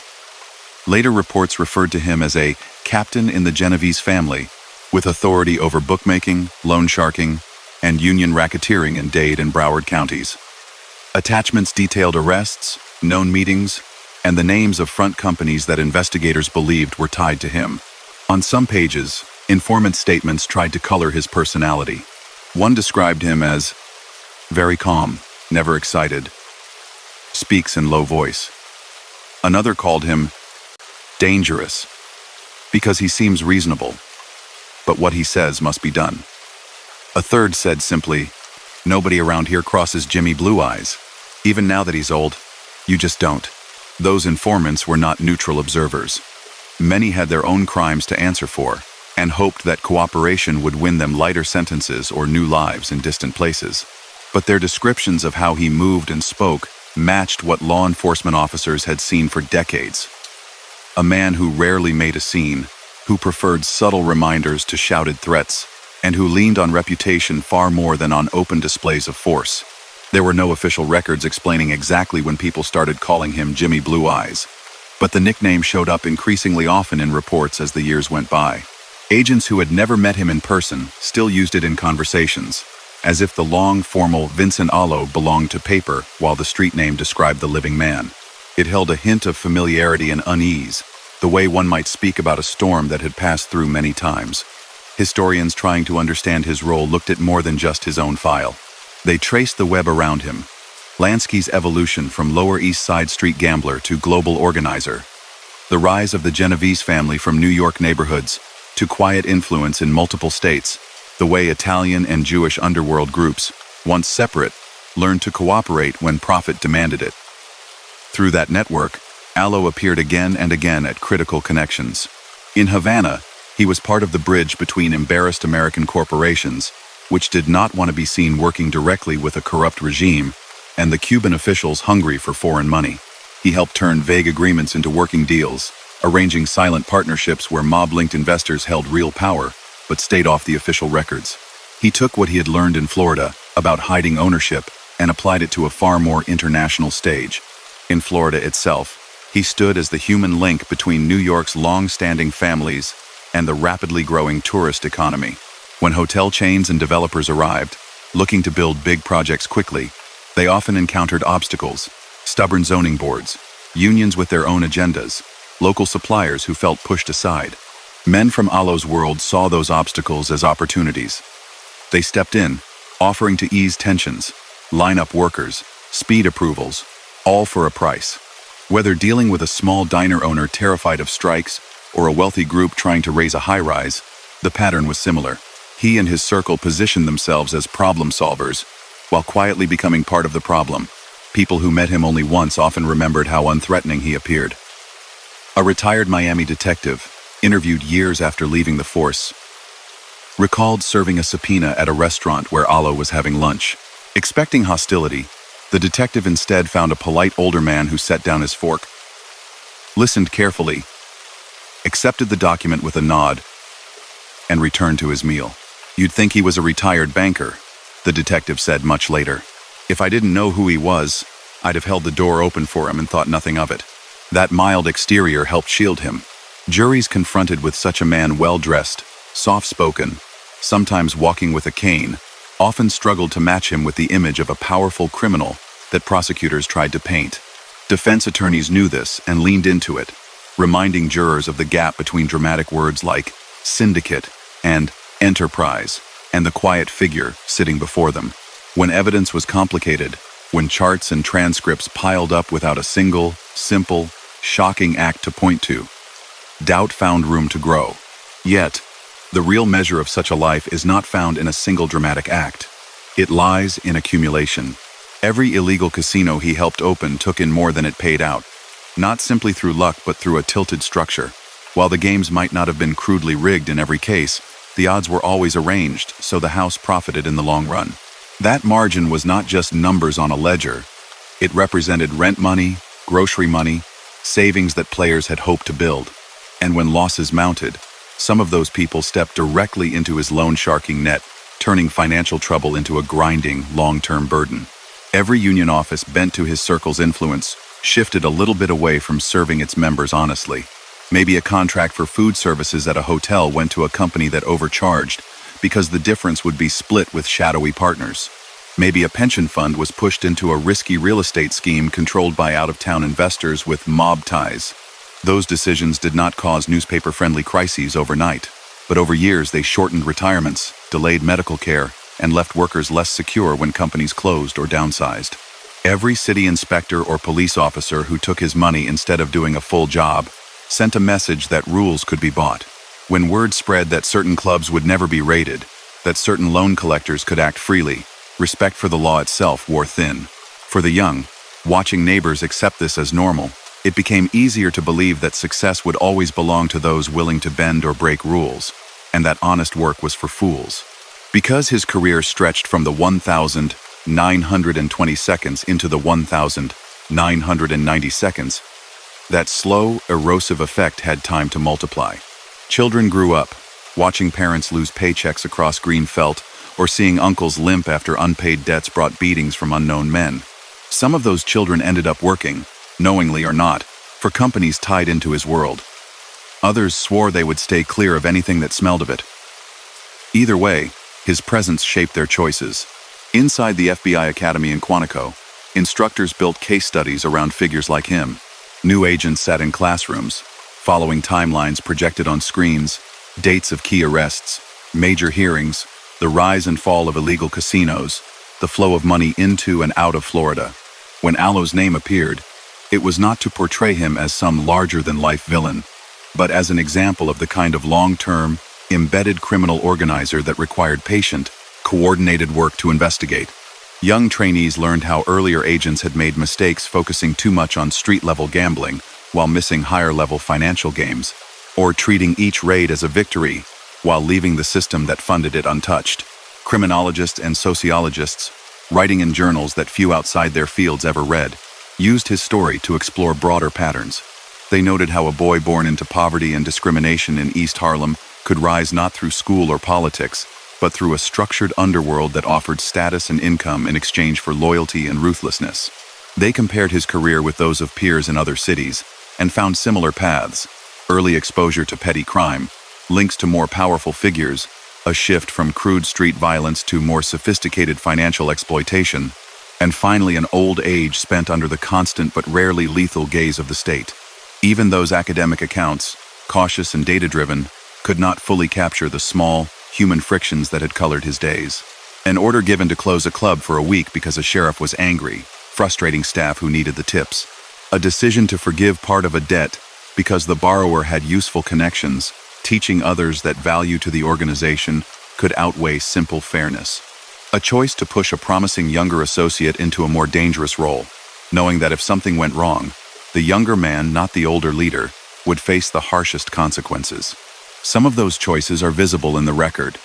Later reports referred to him as a captain in the Genovese family, with authority over bookmaking, loan sharking, and union racketeering in Dade and Broward counties. Attachments detailed arrests, known meetings, and the names of front companies that investigators believed were tied to him. On some pages, informant statements tried to color his personality. One described him as very calm, never excited, speaks in low voice. Another called him dangerous, because he seems reasonable, but what he says must be done. A third said simply, nobody around here crosses Jimmy Blue Eyes. Even now that he's old, you just don't. Those informants were not neutral observers. Many had their own crimes to answer for, and hoped that cooperation would win them lighter sentences or new lives in distant places. But their descriptions of how he moved and spoke matched what law enforcement officers had seen for decades. A man who rarely made a scene, who preferred subtle reminders to shouted threats, and who leaned on reputation far more than on open displays of force. There were no official records explaining exactly when people started calling him Jimmy Blue Eyes, but the nickname showed up increasingly often in reports as the years went by. Agents who had never met him in person still used it in conversations, as if the long, formal Vincent Alo belonged to paper while the street name described the living man. It held a hint of familiarity and unease, the way one might speak about a storm that had passed through many times. Historians trying to understand his role looked at more than just his own file. They traced the web around him, Lansky's evolution from Lower East Side street gambler to global organizer, the rise of the Genovese family from New York neighborhoods to quiet influence in multiple states, the way Italian and Jewish underworld groups, once separate, learned to cooperate when profit demanded it. Through that network, Alo appeared again and again at critical connections. In Havana, he was part of the bridge between embarrassed American corporations, which did not want to be seen working directly with a corrupt regime, and the Cuban officials hungry for foreign money. He helped turn vague agreements into working deals, arranging silent partnerships where mob-linked investors held real power, but stayed off the official records. He took what he had learned in Florida about hiding ownership and applied it to a far more international stage. In Florida itself, he stood as the human link between New York's long-standing families and the rapidly growing tourist economy. When hotel chains and developers arrived, looking to build big projects quickly, they often encountered obstacles, stubborn zoning boards, unions with their own agendas, local suppliers who felt pushed aside. Men from Alo's world saw those obstacles as opportunities. They stepped in, offering to ease tensions, line up workers, speed approvals, all for a price. Whether dealing with a small diner owner terrified of strikes or a wealthy group trying to raise a high-rise, the pattern was similar. He and his circle positioned themselves as problem solvers, while quietly becoming part of the problem. People who met him only once often remembered how unthreatening he appeared. A retired Miami detective, interviewed years after leaving the force, recalled serving a subpoena at a restaurant where Alo was having lunch. Expecting hostility, the detective instead found a polite older man who set down his fork, listened carefully, accepted the document with a nod, and returned to his meal. "You'd think he was a retired banker," the detective said much later. "If I didn't know who he was, I'd have held the door open for him and thought nothing of it." That mild exterior helped shield him. Juries confronted with such a man well-dressed, soft-spoken, sometimes walking with a cane, often struggled to match him with the image of a powerful criminal that prosecutors tried to paint. Defense attorneys knew this and leaned into it, reminding jurors of the gap between dramatic words like syndicate and enterprise and the quiet figure sitting before them. When evidence was complicated, when charts and transcripts piled up without a single, simple, shocking act to point to, doubt found room to grow. Yet, the real measure of such a life is not found in a single dramatic act. It lies in accumulation. Every illegal casino he helped open took in more than it paid out, not simply through luck but through a tilted structure. While the games might not have been crudely rigged in every case, the odds were always arranged, so the house profited in the long run. That margin was not just numbers on a ledger. It represented rent money, grocery money, savings that players had hoped to build. And when losses mounted, some of those people stepped directly into his loan-sharking net, turning financial trouble into a grinding, long-term burden. Every union office bent to his circle's influence shifted a little bit away from serving its members honestly. Maybe a contract for food services at a hotel went to a company that overcharged because the difference would be split with shadowy partners. Maybe a pension fund was pushed into a risky real estate scheme controlled by out-of-town investors with mob ties. Those decisions did not cause newspaper-friendly crises overnight, but over years they shortened retirements, delayed medical care, and left workers less secure when companies closed or downsized. Every city inspector or police officer who took his money instead of doing a full job sent a message that rules could be bought. When word spread that certain clubs would never be raided, that certain loan collectors could act freely, respect for the law itself wore thin. For the young, watching neighbors accept this as normal, it became easier to believe that success would always belong to those willing to bend or break rules, and that honest work was for fools. Because his career stretched from the 1,920 seconds into the 1,990 seconds, that slow, erosive effect had time to multiply. Children grew up, watching parents lose paychecks across green felt or seeing uncles limp after unpaid debts brought beatings from unknown men. Some of those children ended up working, knowingly or not, for companies tied into his world. Others swore they would stay clear of anything that smelled of it. Either way, his presence shaped their choices. Inside the FBI Academy in Quantico, instructors built case studies around figures like him. New agents sat in classrooms, following timelines projected on screens, dates of key arrests, major hearings, the rise and fall of illegal casinos, the flow of money into and out of Florida. When Alo's name appeared, it was not to portray him as some larger-than-life villain, but as an example of the kind of long-term, embedded criminal organizer that required patient, coordinated work to investigate. Young trainees learned how earlier agents had made mistakes focusing too much on street-level gambling while missing higher-level financial games, or treating each raid as a victory while leaving the system that funded it untouched. Criminologists and sociologists, writing in journals that few outside their fields ever read, used his story to explore broader patterns. They noted how a boy born into poverty and discrimination in East Harlem could rise not through school or politics, but through a structured underworld that offered status and income in exchange for loyalty and ruthlessness. They compared his career with those of peers in other cities and found similar paths: early exposure to petty crime, links to more powerful figures, a shift from crude street violence to more sophisticated financial exploitation, and finally an old age spent under the constant but rarely lethal gaze of the state. Even those academic accounts, cautious and data-driven, could not fully capture the small, human frictions that had colored his days. An order given to close a club for a week because a sheriff was angry, frustrating staff who needed the tips. A decision to forgive part of a debt because the borrower had useful connections, teaching others that value to the organization could outweigh simple fairness. A choice to push a promising younger associate into a more dangerous role, knowing that if something went wrong, the younger man, not the older leader, would face the harshest consequences. Some of those choices are visible in the record.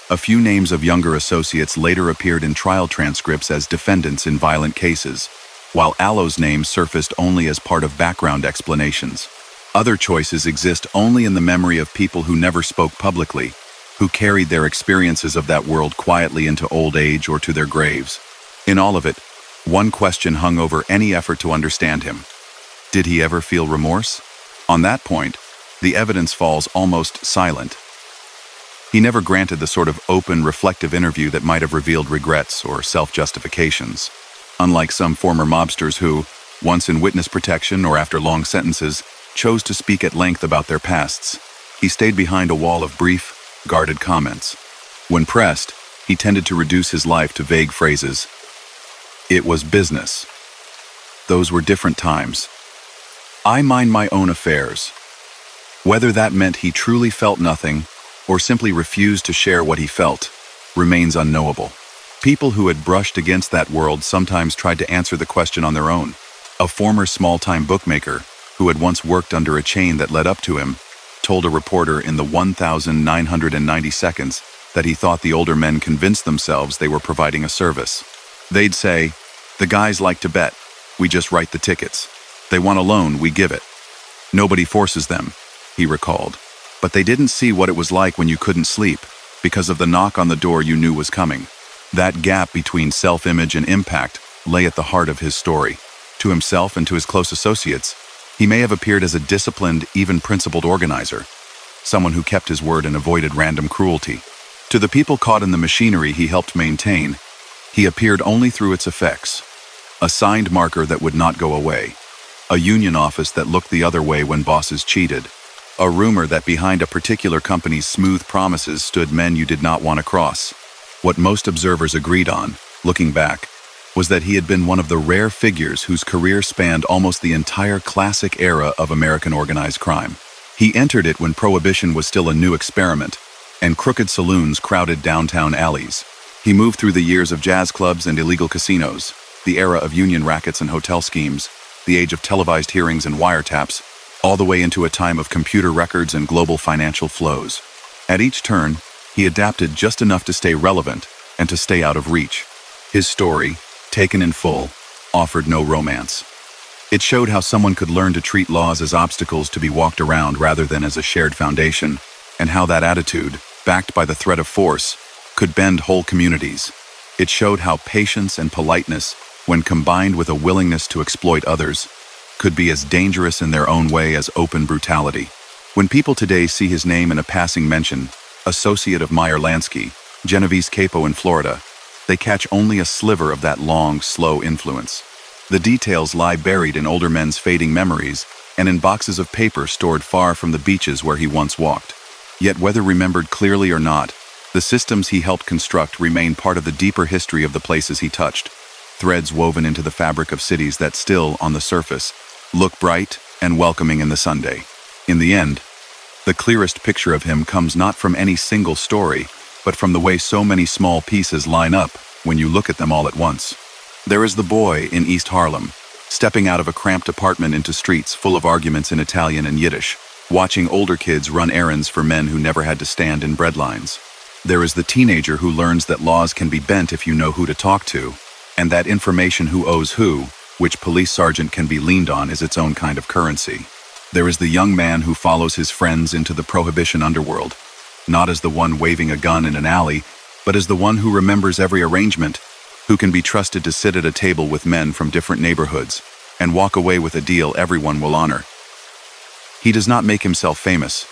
A few names of younger associates later appeared in trial transcripts as defendants in violent cases, while Alo's name surfaced only as part of background explanations. Other choices exist only in the memory of people who never spoke publicly, who carried their experiences of that world quietly into old age or to their graves. In all of it, one question hung over any effort to understand him. Did he ever feel remorse? On that point, the evidence falls almost silent. He never granted the sort of open, reflective interview that might have revealed regrets or self-justifications. Unlike some former mobsters who, once in witness protection or after long sentences, chose to speak at length about their pasts, he stayed behind a wall of brief, guarded comments. When pressed, he tended to reduce his life to vague phrases. It was business. Those were different times. I mind my own affairs. Whether that meant he truly felt nothing, or simply refused to share what he felt, remains unknowable. People who had brushed against that world sometimes tried to answer the question on their own. A former small-time bookmaker, who had once worked under a chain that led up to him, told a reporter in the 1,990 seconds that he thought the older men convinced themselves they were providing a service. They'd say, "The guys like to bet. We just write the tickets. They want a loan, we give it. Nobody forces them," he recalled. But they didn't see what it was like when you couldn't sleep, because of the knock on the door you knew was coming. That gap between self-image and impact lay at the heart of his story. To himself and to his close associates, he may have appeared as a disciplined, even principled organizer, someone who kept his word and avoided random cruelty. To the people caught in the machinery he helped maintain, he appeared only through its effects. A signed marker that would not go away. A union office that looked the other way when bosses cheated. A rumor that behind a particular company's smooth promises stood men you did not want to cross. What most observers agreed on, looking back, was that he had been one of the rare figures whose career spanned almost the entire classic era of American organized crime. He entered it when prohibition was still a new experiment, and crooked saloons crowded downtown alleys. He moved through the years of jazz clubs and illegal casinos, the era of union rackets and hotel schemes, the age of televised hearings and wiretaps, all the way into a time of computer records and global financial flows. At each turn, he adapted just enough to stay relevant and to stay out of reach. His story, taken in full, offered no romance. It showed how someone could learn to treat laws as obstacles to be walked around rather than as a shared foundation, and how that attitude, backed by the threat of force, could bend whole communities. It showed how patience and politeness, when combined with a willingness to exploit others, could be as dangerous in their own way as open brutality. When people today see his name in a passing mention, associate of Meyer Lansky, Genovese capo in Florida, they catch only a sliver of that long, slow influence. The details lie buried in older men's fading memories and in boxes of paper stored far from the beaches where he once walked. Yet whether remembered clearly or not, the systems he helped construct remain part of the deeper history of the places he touched, threads woven into the fabric of cities that still, on the surface, look bright and welcoming in the Sunday. In the end, the clearest picture of him comes not from any single story, but from the way so many small pieces line up when you look at them all at once. There is the boy in East Harlem, stepping out of a cramped apartment into streets full of arguments in Italian and Yiddish, watching older kids run errands for men who never had to stand in bread lines. There is the teenager who learns that laws can be bent if you know who to talk to, and that information who owes who, which police sergeant can be leaned on, is its own kind of currency. There is the young man who follows his friends into the prohibition underworld, not as the one waving a gun in an alley, but as the one who remembers every arrangement, who can be trusted to sit at a table with men from different neighborhoods and walk away with a deal everyone will honor. He does not make himself famous.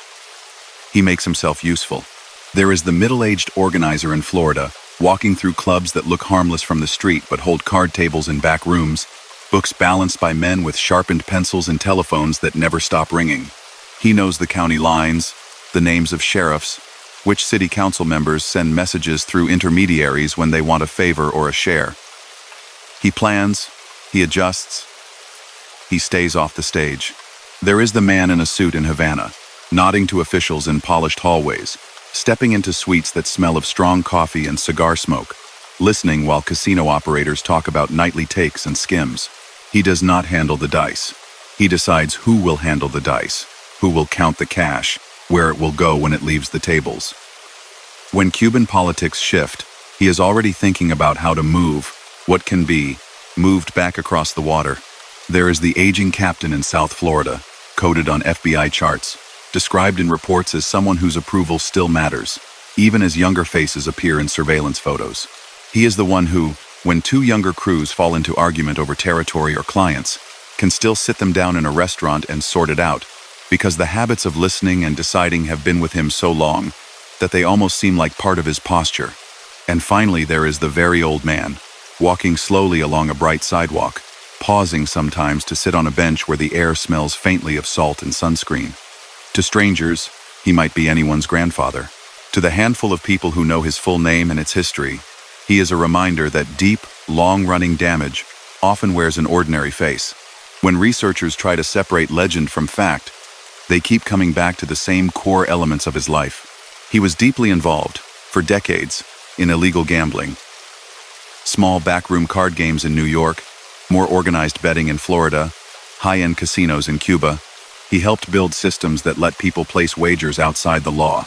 He makes himself useful. There is the middle-aged organizer in Florida, walking through clubs that look harmless from the street but hold card tables in back rooms, books balanced by men with sharpened pencils and telephones that never stop ringing. He knows the county lines, the names of sheriffs, which city council members send messages through intermediaries when they want a favor or a share. He plans, he adjusts, he stays off the stage. There is the man in a suit in Havana, nodding to officials in polished hallways, stepping into suites that smell of strong coffee and cigar smoke, listening while casino operators talk about nightly takes and skims. He does not handle the dice. He decides who will handle the dice, who will count the cash, where it will go when it leaves the tables. When Cuban politics shift, he is already thinking about how to move what can be moved back across the water. There is the aging captain in South Florida, coded on FBI charts, described in reports as someone whose approval still matters, even as younger faces appear in surveillance photos. He is the one who, when two younger crews fall into argument over territory or clients, can still sit them down in a restaurant and sort it out, because the habits of listening and deciding have been with him so long that they almost seem like part of his posture. And finally, there is the very old man, walking slowly along a bright sidewalk, pausing sometimes to sit on a bench where the air smells faintly of salt and sunscreen. To strangers, he might be anyone's grandfather. To the handful of people who know his full name and its history, he is a reminder that deep, long-running damage often wears an ordinary face. When researchers try to separate legend from fact, they keep coming back to the same core elements of his life. He was deeply involved, for decades, in illegal gambling. Small backroom card games in New York, more organized betting in Florida, high-end casinos in Cuba. He helped build systems that let people place wagers outside the law,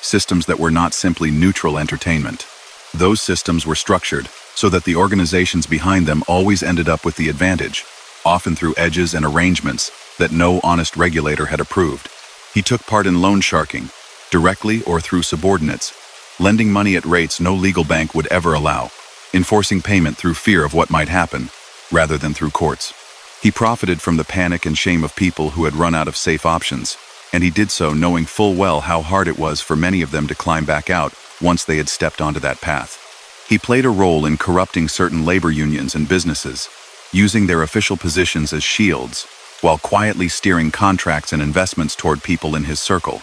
systems that were not simply neutral entertainment. Those systems were structured so that the organizations behind them always ended up with the advantage, often through edges and arrangements that no honest regulator had approved. He took part in loan sharking, directly or through subordinates, lending money at rates no legal bank would ever allow, enforcing payment through fear of what might happen, rather than through courts. He profited from the panic and shame of people who had run out of safe options, and he did so knowing full well how hard it was for many of them to climb back out once they had stepped onto that path. He played a role in corrupting certain labor unions and businesses, using their official positions as shields, while quietly steering contracts and investments toward people in his circle.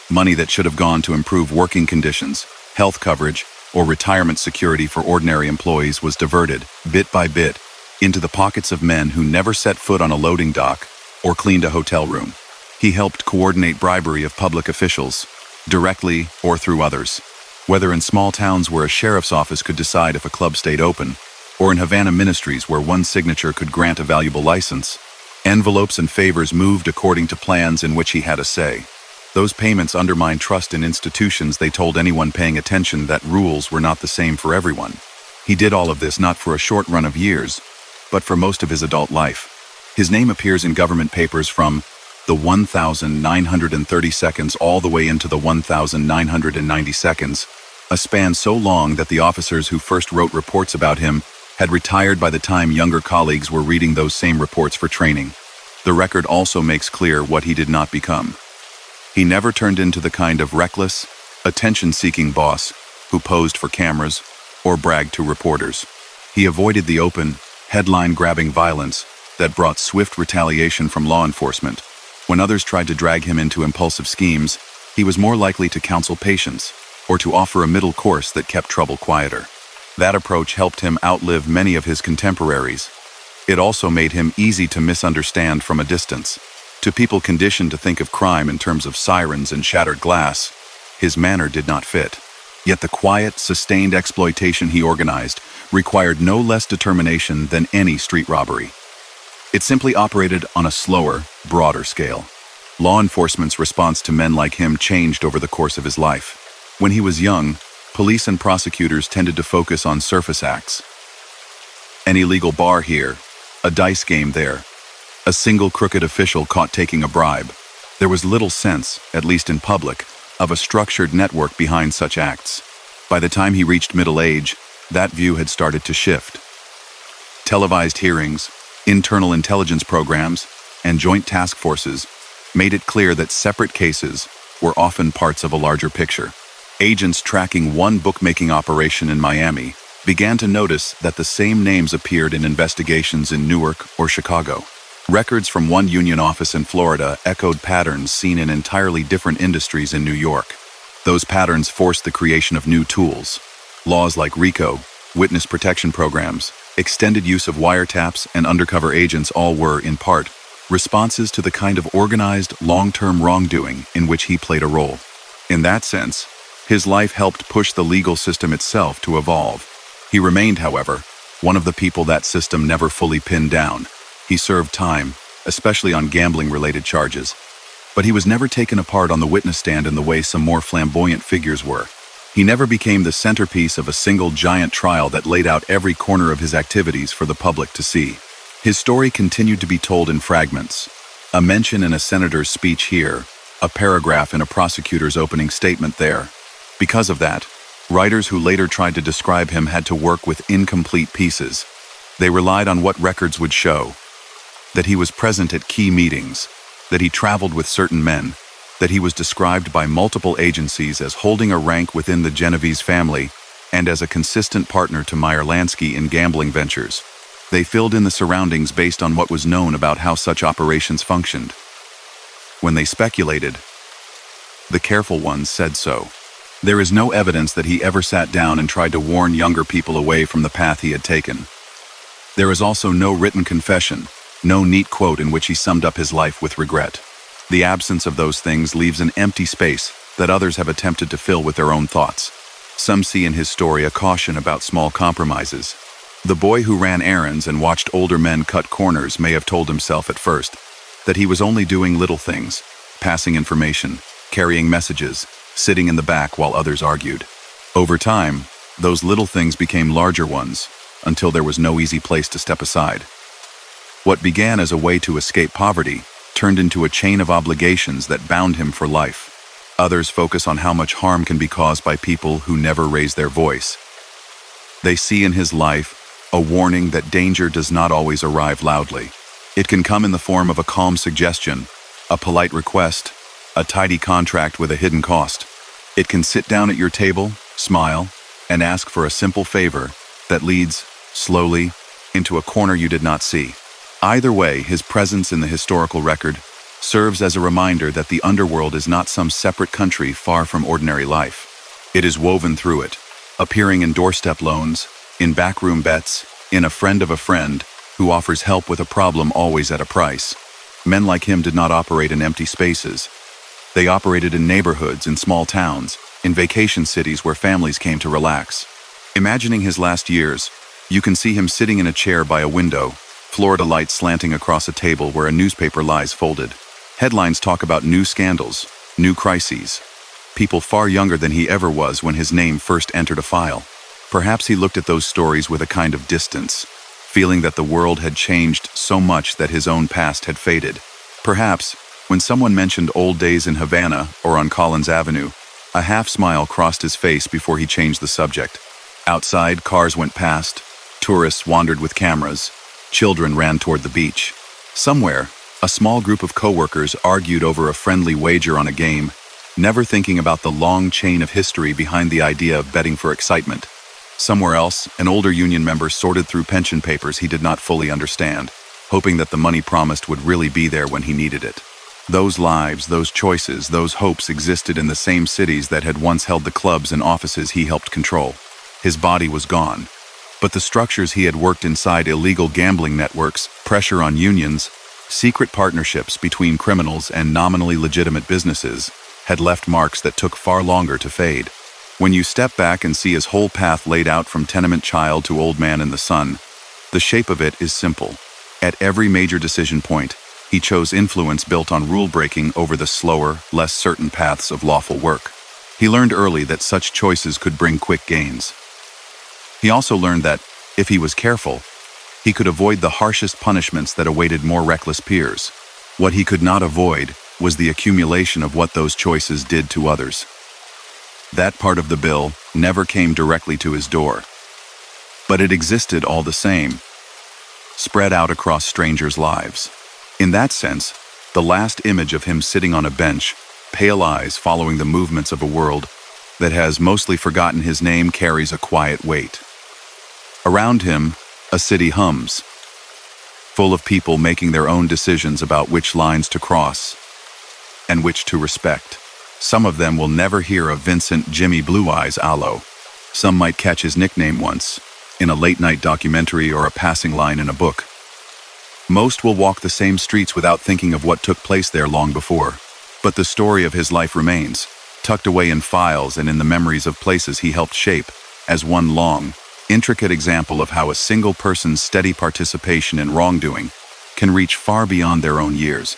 Money that should have gone to improve working conditions, health coverage, or retirement security for ordinary employees was diverted, bit by bit, into the pockets of men who never set foot on a loading dock or cleaned a hotel room. He helped coordinate bribery of public officials, directly or through others. Whether in small towns where a sheriff's office could decide if a club stayed open, or in Havana ministries where one signature could grant a valuable license, envelopes and favors moved according to plans in which he had a say. Those payments undermined trust in institutions. They told anyone paying attention that rules were not the same for everyone. He did all of this not for a short run of years, but for most of his adult life. His name appears in government papers from the 1,930 seconds all the way into the 1,990 seconds, a span so long that the officers who first wrote reports about him had retired by the time younger colleagues were reading those same reports for training. The record also makes clear what he did not become. He never turned into the kind of reckless, attention-seeking boss who posed for cameras or bragged to reporters. He avoided the open, headline-grabbing violence that brought swift retaliation from law enforcement. When others tried to drag him into impulsive schemes, he was more likely to counsel patience or to offer a middle course that kept trouble quieter. That approach helped him outlive many of his contemporaries. It also made him easy to misunderstand from a distance. To people conditioned to think of crime in terms of sirens and shattered glass, his manner did not fit. Yet the quiet, sustained exploitation he organized required no less determination than any street robbery. It simply operated on a slower, broader scale. Law enforcement's response to men like him changed over the course of his life. When he was young, police and prosecutors tended to focus on surface acts. An illegal bar here, a dice game there, a single crooked official caught taking a bribe. There was little sense, at least in public, of a structured network behind such acts. By the time he reached middle age, that view had started to shift. Televised hearings, internal intelligence programs, and joint task forces made it clear that separate cases were often parts of a larger picture. Agents tracking one bookmaking operation in Miami began to notice that the same names appeared in investigations in Newark or Chicago. Records from one union office in Florida echoed patterns seen in entirely different industries in New York. Those patterns forced the creation of new tools. Laws like RICO, witness protection programs, extended use of wiretaps, and undercover agents all were, in part, responses to the kind of organized, long-term wrongdoing in which he played a role. In that sense, his life helped push the legal system itself to evolve. He remained, however, one of the people that system never fully pinned down. He served time, especially on gambling-related charges, but he was never taken apart on the witness stand in the way some more flamboyant figures were. He never became the centerpiece of a single giant trial that laid out every corner of his activities for the public to see. His story continued to be told in fragments. A mention in a senator's speech here, a paragraph in a prosecutor's opening statement there. Because of that, writers who later tried to describe him had to work with incomplete pieces. They relied on what records would show. that he was present at key meetings, that he traveled with certain men, that he was described by multiple agencies as holding a rank within the Genovese family and as a consistent partner to Meyer Lansky in gambling ventures. They filled in the surroundings based on what was known about how such operations functioned. When they speculated, the careful ones said so. There is no evidence that he ever sat down and tried to warn younger people away from the path he had taken. There is also no written confession, no neat quote in which he summed up his life with regret. The absence of those things leaves an empty space that others have attempted to fill with their own thoughts. Some see in his story a caution about small compromises. The boy who ran errands and watched older men cut corners may have told himself at first that he was only doing little things, passing information, carrying messages, sitting in the back while others argued. Over time, those little things became larger ones, until there was no easy place to step aside. What began as a way to escape poverty turned into a chain of obligations that bound him for life. Others focus on how much harm can be caused by people who never raise their voice. They see in his life a warning that danger does not always arrive loudly. It can come in the form of a calm suggestion, a polite request, a tidy contract with a hidden cost. It can sit down at your table, smile, and ask for a simple favor that leads, slowly, into a corner you did not see. Either way, his presence in the historical record serves as a reminder that the underworld is not some separate country far from ordinary life. It is woven through it, appearing in doorstep loans, in backroom bets, in a friend of a friend who offers help with a problem always at a price. Men like him did not operate in empty spaces. They operated in neighborhoods, in small towns, in vacation cities where families came to relax. Imagining his last years, you can see him sitting in a chair by a window, Florida lights slanting across a table where a newspaper lies folded. Headlines talk about new scandals, new crises. People far younger than he ever was when his name first entered a file. Perhaps he looked at those stories with a kind of distance, feeling that the world had changed so much that his own past had faded. Perhaps, when someone mentioned old days in Havana or on Collins Avenue, a half-smile crossed his face before he changed the subject. Outside, cars went past, tourists wandered with cameras, children ran toward the beach. Somewhere, a small group of coworkers argued over a friendly wager on a game, never thinking about the long chain of history behind the idea of betting for excitement. Somewhere else, an older union member sorted through pension papers he did not fully understand, hoping that the money promised would really be there when he needed it. Those lives, those choices, those hopes existed in the same cities that had once held the clubs and offices he helped control. His body was gone, but the structures he had worked inside, illegal gambling networks, pressure on unions, secret partnerships between criminals and nominally legitimate businesses, had left marks that took far longer to fade. When you step back and see his whole path laid out from tenement child to old man in the sun, the shape of it is simple. At every major decision point, he chose influence built on rule-breaking over the slower, less certain paths of lawful work. He learned early that such choices could bring quick gains. He also learned that, if he was careful, he could avoid the harshest punishments that awaited more reckless peers. What he could not avoid was the accumulation of what those choices did to others. That part of the bill never came directly to his door, but it existed all the same, spread out across strangers' lives. In that sense, the last image of him sitting on a bench, pale eyes following the movements of a world that has mostly forgotten his name, carries a quiet weight. Around him, a city hums, full of people making their own decisions about which lines to cross and which to respect. Some of them will never hear of Vincent "Jimmy Blue Eyes" Alo. Some might catch his nickname once, in a late-night documentary or a passing line in a book. Most will walk the same streets without thinking of what took place there long before. But the story of his life remains, tucked away in files and in the memories of places he helped shape, as one long, intricate example of how a single person's steady participation in wrongdoing can reach far beyond their own years.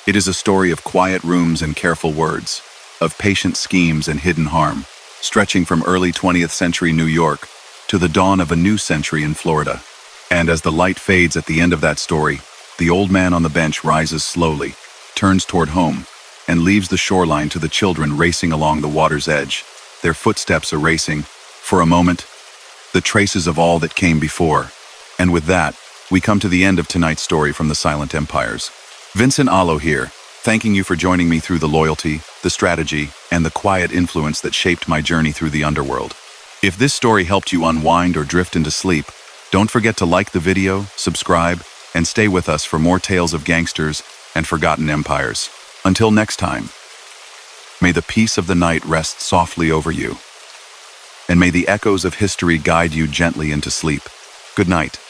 It is a story of quiet rooms and careful words, of patient schemes and hidden harm, stretching from early 20th century New York to the dawn of a new century in Florida. And as the light fades at the end of that story, the old man on the bench rises slowly, turns toward home, and leaves the shoreline to the children racing along the water's edge, their footsteps erasing, for a moment, the traces of all that came before. And with that, we come to the end of tonight's story from the Silent Empires. Vincent Alo here, thanking you for joining me through the loyalty, the strategy, and the quiet influence that shaped my journey through the underworld. If this story helped you unwind or drift into sleep, don't forget to like the video, subscribe, and stay with us for more tales of gangsters and forgotten empires. Until next time, may the peace of the night rest softly over you, and may the echoes of history guide you gently into sleep. Good night.